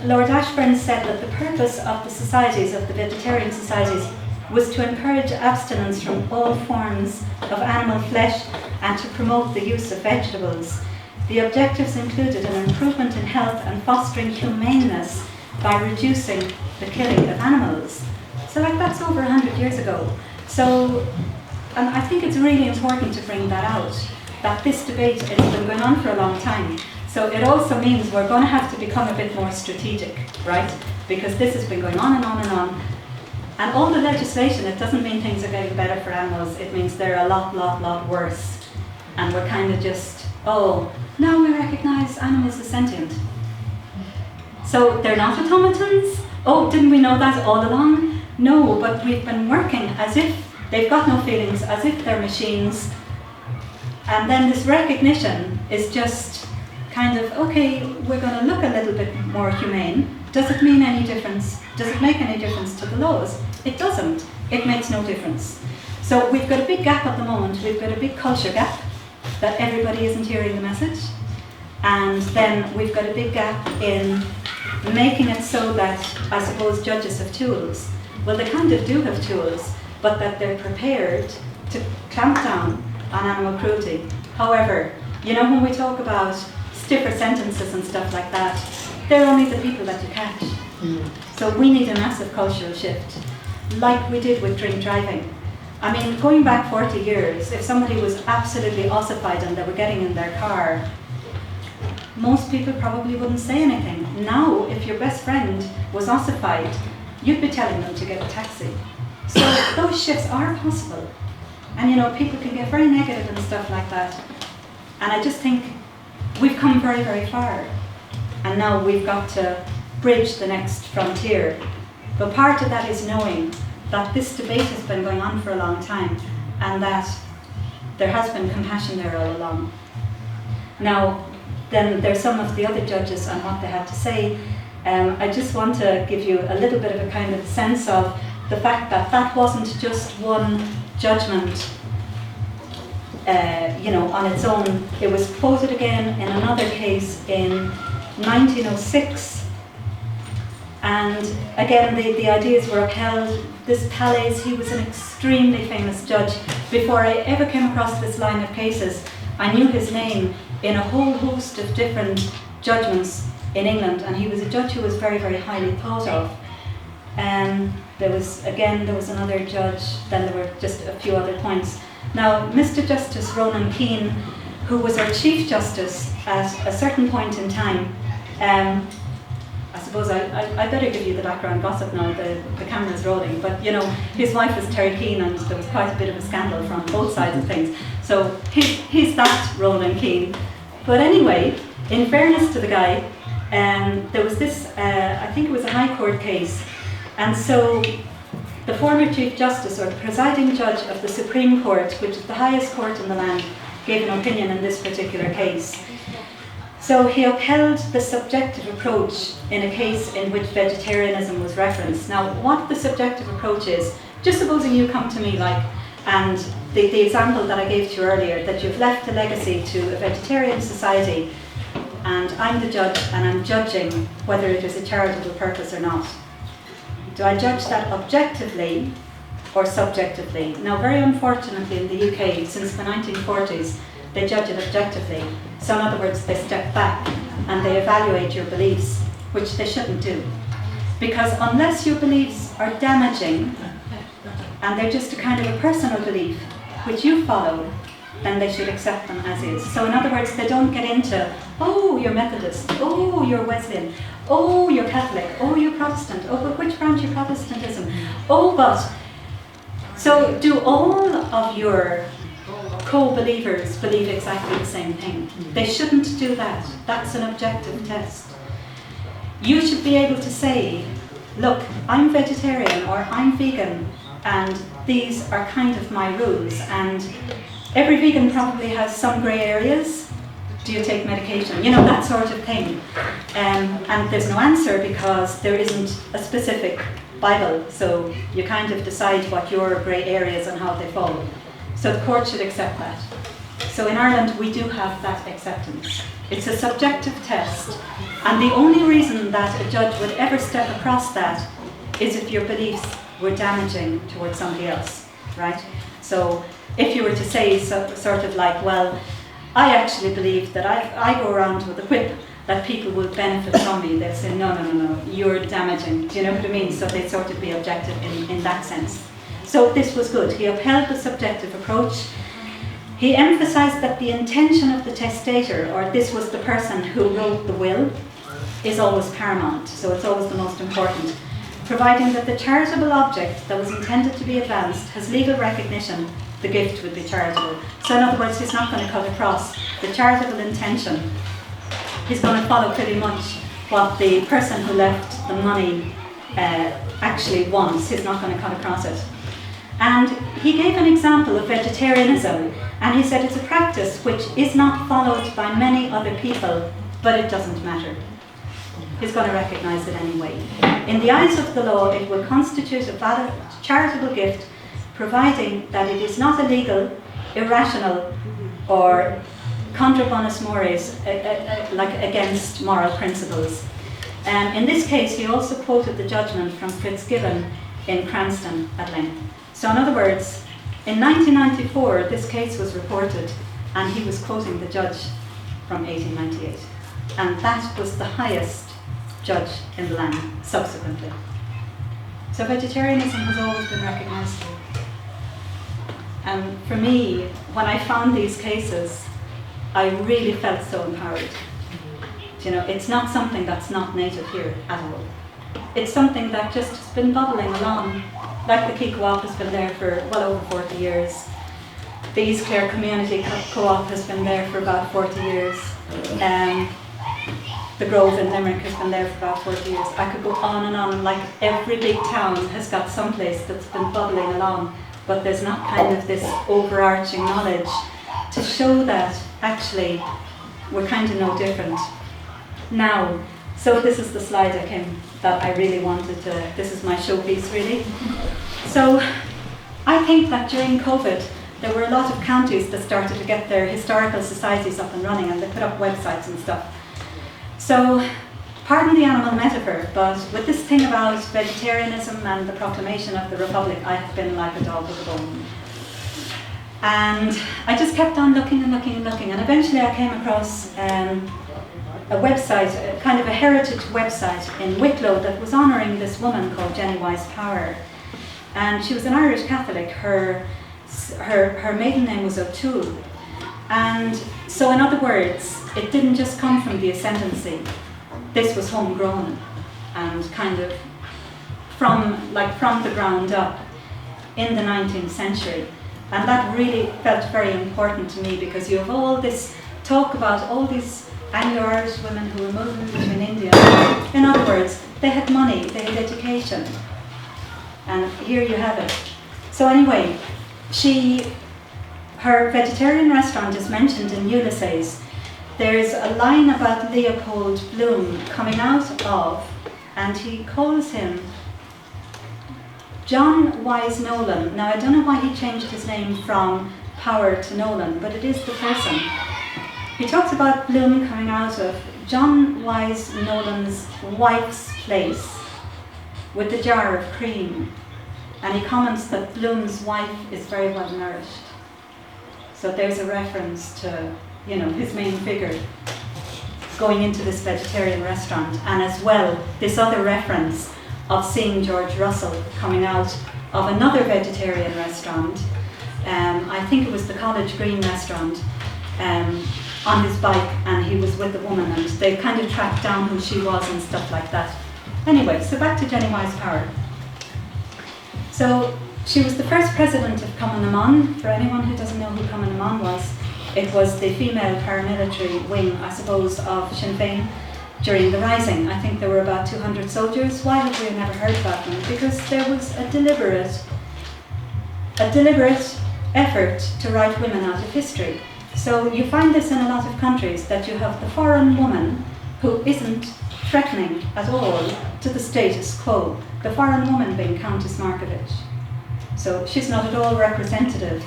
Lord Ashburn said that the purpose of the societies, of the vegetarian societies, was to encourage abstinence from all forms of animal flesh and to promote the use of vegetables. The objectives included an improvement in health and fostering humaneness by reducing the killing of animals. So like, that's over 100 years ago. So, and I think it's really important to bring that out, that this debate has been going on for a long time. So it also means we're going to have to become a bit more strategic, right? Because this has been going on and on and on. And all the legislation, it doesn't mean things are getting better for animals. It means they're a lot worse. And we're kind of just, oh, now we recognise animals as sentient. So they're not automatons? Oh, didn't we know that all along? No, but we've been working as if they've got no feelings, as if they're machines. And then this recognition is just kind of, okay, we're going to look a little bit more humane. Does it mean any difference? Does it make any difference to the laws? It doesn't. It makes no difference. So we've got a big gap at the moment. We've got a big culture gap, that everybody isn't hearing the message. And then we've got a big gap in making it so that, I suppose, judges have tools. Well, they kind of do have tools, but that they're prepared to clamp down on animal cruelty. However, you know, when we talk about stiffer sentences and stuff like that, they're only the people that you catch. So we need a massive cultural shift, like we did with drink driving. I mean, going back 40 years, if somebody was absolutely ossified and they were getting in their car, most people probably wouldn't say anything. Now, if your best friend was ossified, you'd be telling them to get a taxi. So those shifts are possible. And you know, people can get very negative and stuff like that. And I just think we've come very, very far. And now we've got to bridge the next frontier. But part of that is knowing that this debate has been going on for a long time, and that there has been compassion there all along. Now, then there's some of the other judges and what they had to say. I just want to give you a little bit of a kind of sense of the fact that that wasn't just one judgment, you know, on its own. It was quoted again in another case in 1906, And again, the ideas were upheld. This Palais, he was an extremely famous judge. Before I ever came across this line of cases, I knew his name in a whole host of different judgments in England, and he was a judge who was very, very highly thought of. There was another judge, then there were just a few other points. Now, Mr. Justice Ronan Keane, who was our Chief Justice at a certain point in time, I suppose I better give you the background gossip now, the camera's rolling, but you know, his wife was Terry Keane and there was quite a bit of a scandal from both sides of things. So he's that Ronan Keane. But anyway, in fairness to the guy, there was this, I think it was a High Court case, and so the former Chief Justice, or the presiding judge of the Supreme Court, which is the highest court in the land, gave an opinion in this particular case. So he upheld the subjective approach in a case in which vegetarianism was referenced. Now, what the subjective approach is, just supposing you come to me and the example that I gave to you earlier, that you've left a legacy to a vegetarian society, and I'm the judge and I'm judging whether it is a charitable purpose or not. Do I judge that objectively or subjectively? Now, very unfortunately in the UK, since the 1940s, they judge it objectively. So in other words, they step back and they evaluate your beliefs, which they shouldn't do. Because unless your beliefs are damaging, and they're just a kind of a personal belief, which you follow, then they should accept them as is. So in other words, they don't get into, oh, you're Methodist, oh, you're Wesleyan, oh, you're Catholic, oh, you're Protestant, oh, but which branch of Protestantism? Oh, but. So do all of your co-believers believe exactly the same thing? They shouldn't do that. That's an objective test. You should be able to say, look, I'm vegetarian or I'm vegan, and these are kind of my rules, and every vegan probably has some grey areas. Do you take medication? You know, that sort of thing. And there's no answer because there isn't a specific Bible, so you kind of decide what your grey areas and how they fall. So the court should accept that. So in Ireland, we do have that acceptance. It's a subjective test, and the only reason that a judge would ever step across that is if your beliefs were damaging towards somebody else, right? So if you were to say sort of like, well, I actually believe that I go around with a whip that people will benefit from me, they'd say, no, you're damaging. Do you know what I mean? So they'd sort of be objective in that sense. So this was good. He upheld the subjective approach. He emphasised that the intention of the testator, or this was the person who wrote the will, is always paramount. So it's always the most important. Providing that the charitable object that was intended to be advanced has legal recognition, the gift would be charitable. So in other words, he's not going to cut across the charitable intention. He's going to follow pretty much what the person who left the money actually wants. He's not going to cut across it. And he gave an example of vegetarianism, and he said it's a practice which is not followed by many other people, but it doesn't matter. He's going to recognise it anyway. In the eyes of the law, it will constitute a valid charitable gift, providing that it is not illegal, irrational, or contra bonus mores, like against moral principles. In this case, he also quoted the judgment from Fitzgibbon in Cranston at length. So in other words, in 1994, this case was reported, and he was quoting the judge from 1898. And that was the highest judge in the land subsequently. So vegetarianism has always been recognised. And for me, when I found these cases, I really felt so empowered. You know, it's not something that's not native here at all. It's something that just has been bubbling along. Like the Key Co-op has been there for well over 40 years. The East Clare Community Co-op has been there for about 40 years. The Grove in Limerick has been there for about 40 years. I could go on and on, like every big town has got someplace that's been bubbling along, but there's not kind of this overarching knowledge to show that actually we're kind of no different. Now, so this is the slide that I really wanted to, this is my showpiece really. So I think that during COVID, there were a lot of counties that started to get their historical societies up and running, and they put up websites and stuff. So pardon the animal metaphor, but with this thing about vegetarianism and the proclamation of the Republic, I have been like a dog with a bone. And I just kept on looking and looking and looking, and eventually I came across a website, kind of a heritage website in Wicklow that was honouring this woman called Jenny Wise Power. And she was an Irish Catholic. Her maiden name was O'Toole. And so in other words, it didn't just come from the ascendancy. This was homegrown and kind of from the ground up in the 19th century. And that really felt very important to me, because you have all this talk about all these Anglo-Irish women who were moving between India. In other words, they had money, they had education. And here you have it. So anyway, her vegetarian restaurant is mentioned in Ulysses. There's a line about Leopold Bloom coming out of, and he calls him John Wise Nolan. Now I don't know why he changed his name from Power to Nolan, but it is the person. He talks about Bloom coming out of John Wise Nolan's wife's place with the jar of cream, and he comments that Bloom's wife is very well nourished. So there's a reference to, you know, his main figure going into this vegetarian restaurant, and as well this other reference of seeing George Russell coming out of another vegetarian restaurant, I think it was the College Green restaurant, on his bike, and he was with a woman, and they kind of tracked down who she was and stuff like that. Anyway, so back to Jenny Wise Power. So she was the first president of Cumann. For anyone who doesn't know who Cumann was, it was the female paramilitary wing, I suppose, of Sinn Féin during the Rising. I think there were about 200 soldiers. Why have we never heard about them? Because there was a deliberate effort to write women out of history. So you find this in a lot of countries, that you have the foreign woman who isn't threatening at all to the status quo. The foreign woman being Countess Markievicz. So she's not at all representative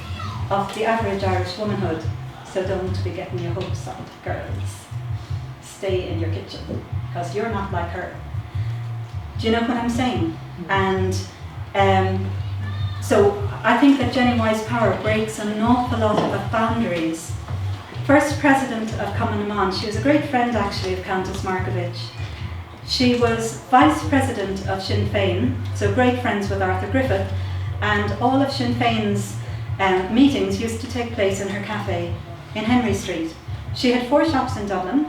of the average Irish womanhood. So don't be getting your hopes up, girls. Stay in your kitchen, because you're not like her. Do you know what I'm saying? And so I think that Jenny Wise Power breaks an awful lot of boundaries. First president of Cumann, she was a great friend actually of Countess Markievicz. She was vice president of Sinn Féin, so great friends with Arthur Griffith, and all of Sinn Féin's meetings used to take place in her cafe in Henry Street. She had 4 shops in Dublin.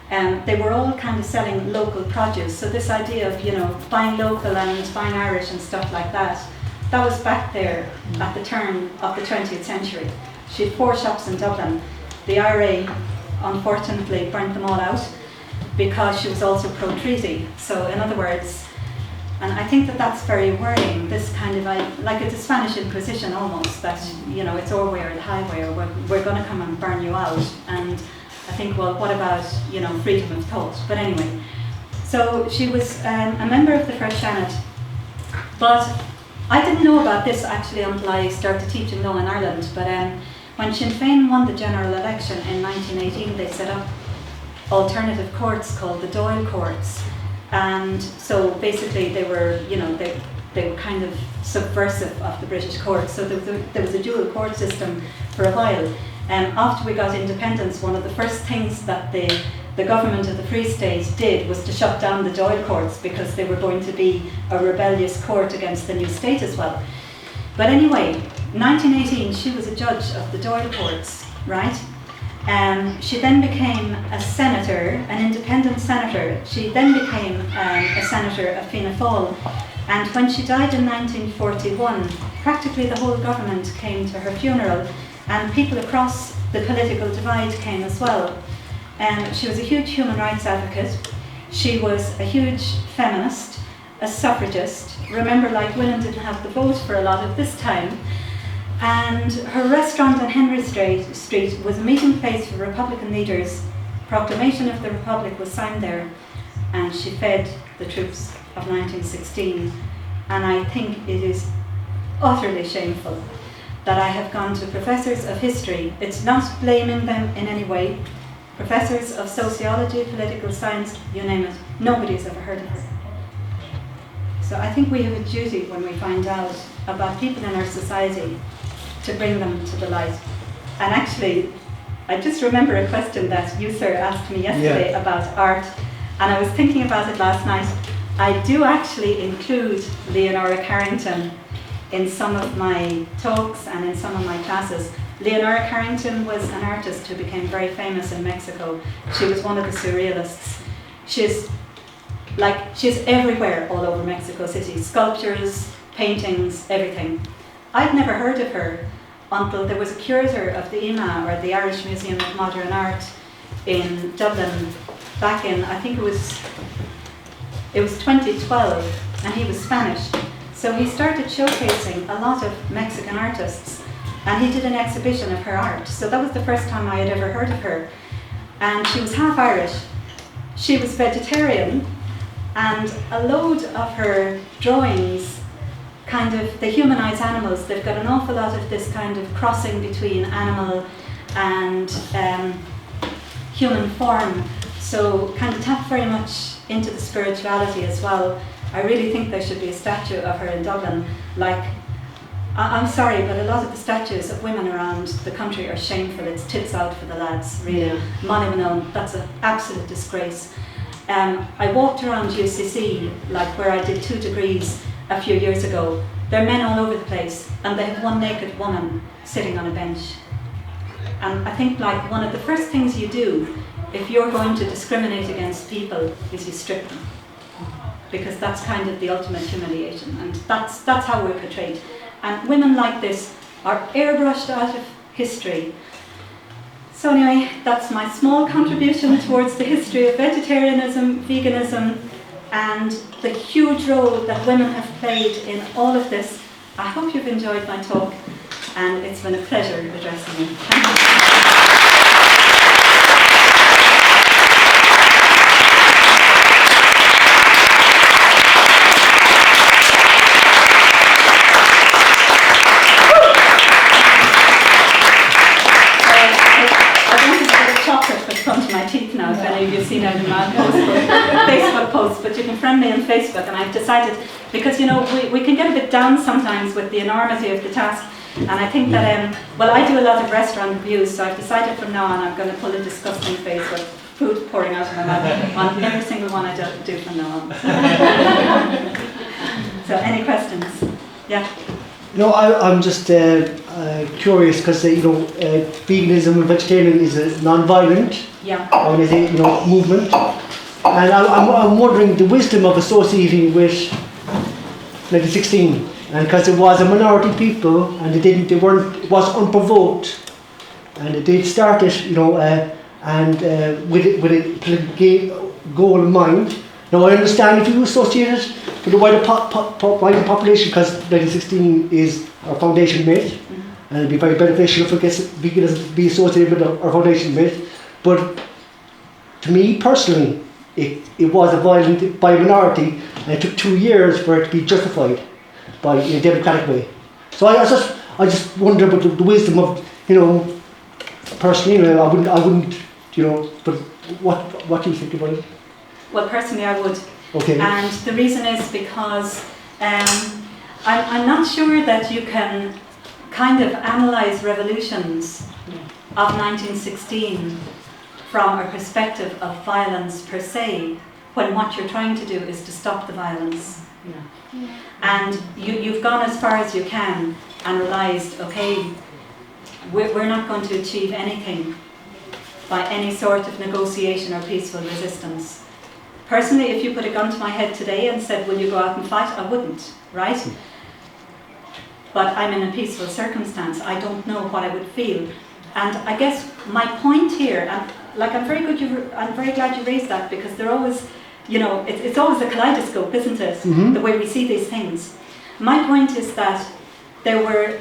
They were all kind of selling local produce, so this idea of, you know, buying local and buying Irish and stuff like that, that was back there at the turn of the 20th century. She had 4 shops in Dublin. The IRA, unfortunately, burnt them all out because she was also pro-treaty. So in other words, and I think that that's very worrying, this kind of, like it's a Spanish Inquisition almost, that, you know, it's our way or the highway, or we're going to come and burn you out. And I think, well, what about, you know, freedom of thought? But anyway, so she was a member of the First Senate, but I didn't know about this actually until I started teaching law in Ireland. But when Sinn Féin won the general election in 1918, they set up alternative courts called the Dáil courts. And so basically they were, you know, they were kind of subversive of the British courts. So there was a dual court system for a while. After we got independence, one of the first things that the government of the Free State did was to shut down the Dáil courts, because they were going to be a rebellious court against the new state as well. But anyway, 1918, she was a judge of the Dáil courts, right? She then became a senator, an independent senator. She then became a senator of Fianna Fáil. And when she died in 1941, practically the whole government came to her funeral, and people across the political divide came as well. She was a huge human rights advocate. She was a huge feminist, a suffragist. Remember, like, women didn't have the vote for a lot of this time. And her restaurant on Henry Street was a meeting place for Republican leaders. Proclamation of the Republic was signed there, and she fed the troops of 1916. And I think it is utterly shameful that I have gone to professors of history. It's not blaming them in any way. Professors of sociology, political science, you name it. Nobody's ever heard of her. So I think we have a duty when we find out about people in our society to bring them to the light. And actually, I just remember a question that you, sir, asked me yesterday about art, and I was thinking about it last night. I do actually include Leonora Carrington in some of my talks and in some of my classes. Leonora Carrington was an artist who became very famous in Mexico. She was one of the surrealists. She's everywhere all over Mexico City. Sculptures, paintings, everything. I'd never heard of her until there was a curator of the IMA, or the Irish Museum of Modern Art, in Dublin back in, I think it was 2012, and he was Spanish. So he started showcasing a lot of Mexican artists, and he did an exhibition of her art. So that was the first time I had ever heard of her. And she was half Irish. She was vegetarian, and a load of her drawings they humanize animals. They've got an awful lot of this kind of crossing between animal and human form. So kind of tap very much into the spirituality as well. I really think there should be a statue of her in Dublin. I'm sorry, but a lot of the statues of women around the country are shameful. It's tits out for the lads, really. Money, that's an absolute disgrace. I walked around UCC, where I did 2 degrees a few years ago. There are men all over the place, and they have one naked woman sitting on a bench. And I think one of the first things you do if you're going to discriminate against people is you strip them, because that's kind of the ultimate humiliation, and that's how we're portrayed. And women like this are airbrushed out of history. So anyway, that's my small contribution towards the history of vegetarianism, veganism, and the huge role that women have played in all of this. I hope you've enjoyed my talk, and it's been a pleasure addressing you. Thank you. My teeth now, if any of you have seen out in my Facebook posts, but you can friend me on Facebook, and I've decided, because we can get a bit down sometimes with the enormity of the task, and I think that, I do a lot of restaurant reviews, so I've decided from now on I'm going to pull a disgusting face with food pouring out of my mouth on every single one I do from now on. So any questions? Yeah? No, I'm just curious, because veganism and vegetarianism is a non-violent movement, and I'm wondering the wisdom of associating with 1916, and because it was a minority people, and it was unprovoked, and it did start it, with a political goal in mind. Now I understand if you associate it with the wider population, because 1916 is our foundation myth, and it'd be very beneficial if veganism to be associated with our foundation myth. But to me personally, it was a violent by a minority, and it took 2 years for it to be justified in a democratic way. So I just wonder about the wisdom of, personally, I wouldn't, but what do you think about it? Well, personally I would. Okay. And the reason is because I'm not sure that you can kind of analyse revolutions of 1916 from a perspective of violence per se, when what you're trying to do is to stop the violence. And you've gone as far as you can and realised, okay, we're not going to achieve anything by any sort of negotiation or peaceful resistance. Personally, if you put a gun to my head today and said, will you go out and fight? I wouldn't, right? But I'm in a peaceful circumstance. I don't know what I would feel. And I guess my point here, and I'm very glad you raised that, because they're always, it's always a kaleidoscope, isn't it? Mm-hmm. The way we see these things. My point is that there were,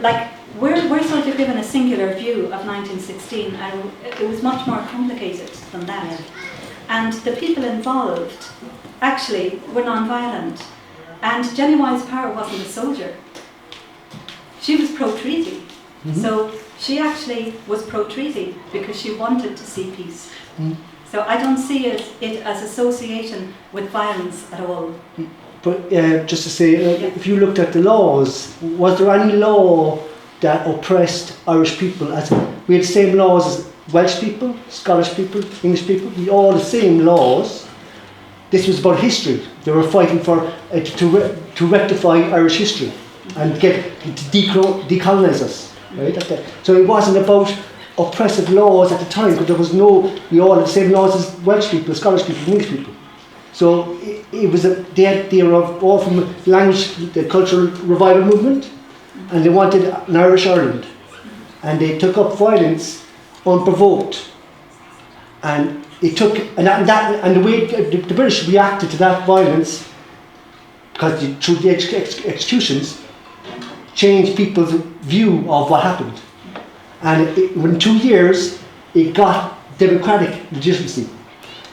we're sort of given a singular view of 1916, and it was much more complicated than that. And the people involved actually were non-violent. And Jenny Wise Power wasn't a soldier. She was pro-treaty. Mm-hmm. So she actually was pro-treaty because she wanted to see peace. Mm-hmm. So I don't see it as association with violence at all. But just to say, if you looked at the laws, was there any law that oppressed Irish people? As we had the same laws as Welsh people, Scottish people, English people. We all the same laws. This was about history. They were fighting for to rectify Irish history and get to decolonise us. Right? So it wasn't about oppressive laws at the time, because there was we all had the same laws as Welsh people, Scottish people, English people. So it was they were all from the cultural revival movement, and they wanted an Irish Ireland, and they took up violence unprovoked, and the way the British reacted to that violence, because through the executions, changed people's view of what happened, and in 2 years it got democratic legitimacy.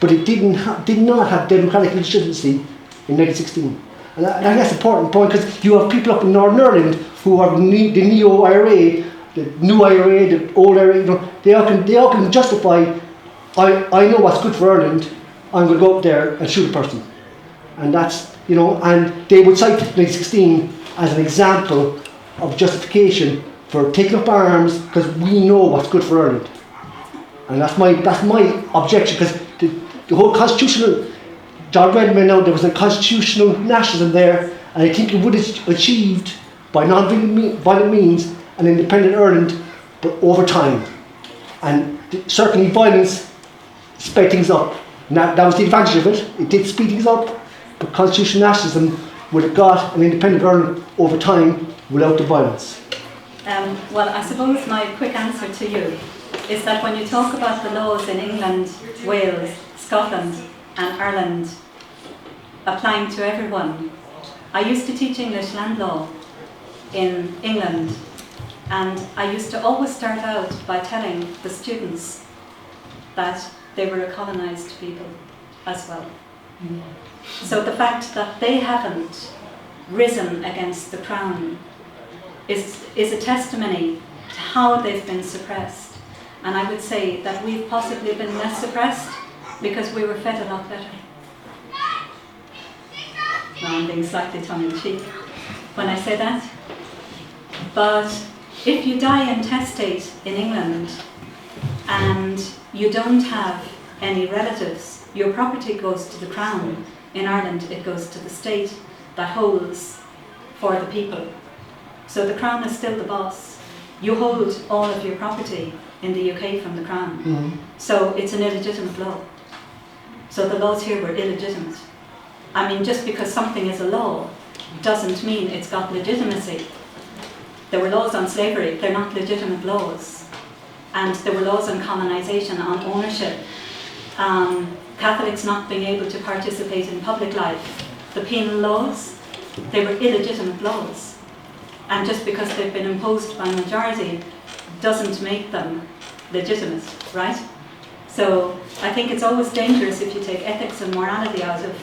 But it did not have democratic legitimacy in 1916. And that's an important point, because you have people up in Northern Ireland who are the neo-IRA, the new IRA, the old IRA, they all can justify, I know what's good for Ireland, I'm going to go up there and shoot a person. And that's, and they would cite 1916 as an example of justification for taking up arms, because we know what's good for Ireland. And that's my objection, because the whole constitutional, John Redmayne now, there was a constitutional nationalism there, and I think it would have achieved by non-violent means an independent Ireland, but over time. And certainly violence sped things up. And that was the advantage of it. It did speed things up, but constitutional nationalism would have got an independent Ireland over time without the violence. Well, I suppose my quick answer to you is that when you talk about the laws in England, Wales, Scotland and Ireland applying to everyone, I used to teach English land law in England, and I used to always start out by telling the students that they were a colonised people as well. So the fact that they haven't risen against the Crown is a testimony to how they've been suppressed. And I would say that we've possibly been less suppressed because we were fed a lot better. Now I'm being slightly tongue-in-cheek when I say that. But if you die intestate in England and you don't have any relatives, your property goes to the Crown. In Ireland it goes to the state that holds for the people. So the Crown is still the boss. You hold all of your property in the UK from the Crown. Mm-hmm. So it's an illegitimate law. So the laws here were illegitimate. I mean, just because something is a law doesn't mean it's got legitimacy. There were laws on slavery, they're not legitimate laws. And there were laws on colonisation, on ownership. Catholics not being able to participate in public life. The penal laws, they were illegitimate laws. And just because they've been imposed by a majority doesn't make them legitimate, right? So I think it's always dangerous if you take ethics and morality out of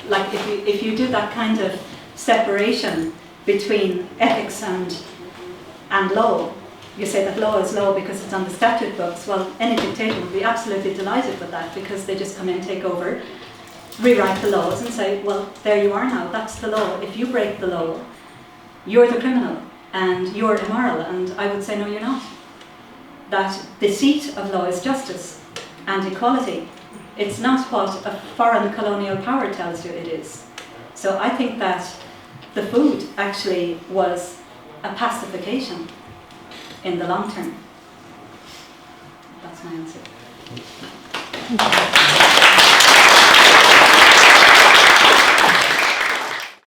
like if you do that kind of separation between ethics and law. You say that law is law because it's on the statute books. Well, any dictator would be absolutely delighted with that, because they just come in, take over, rewrite the laws and say, well, there you are now, that's the law. If you break the law, you're the criminal and you're immoral. And I would say, no, you're not. That the seat of law is justice and equality. It's not what a foreign colonial power tells you it is. So I think that the food actually was a pacification in the long term. That's my answer.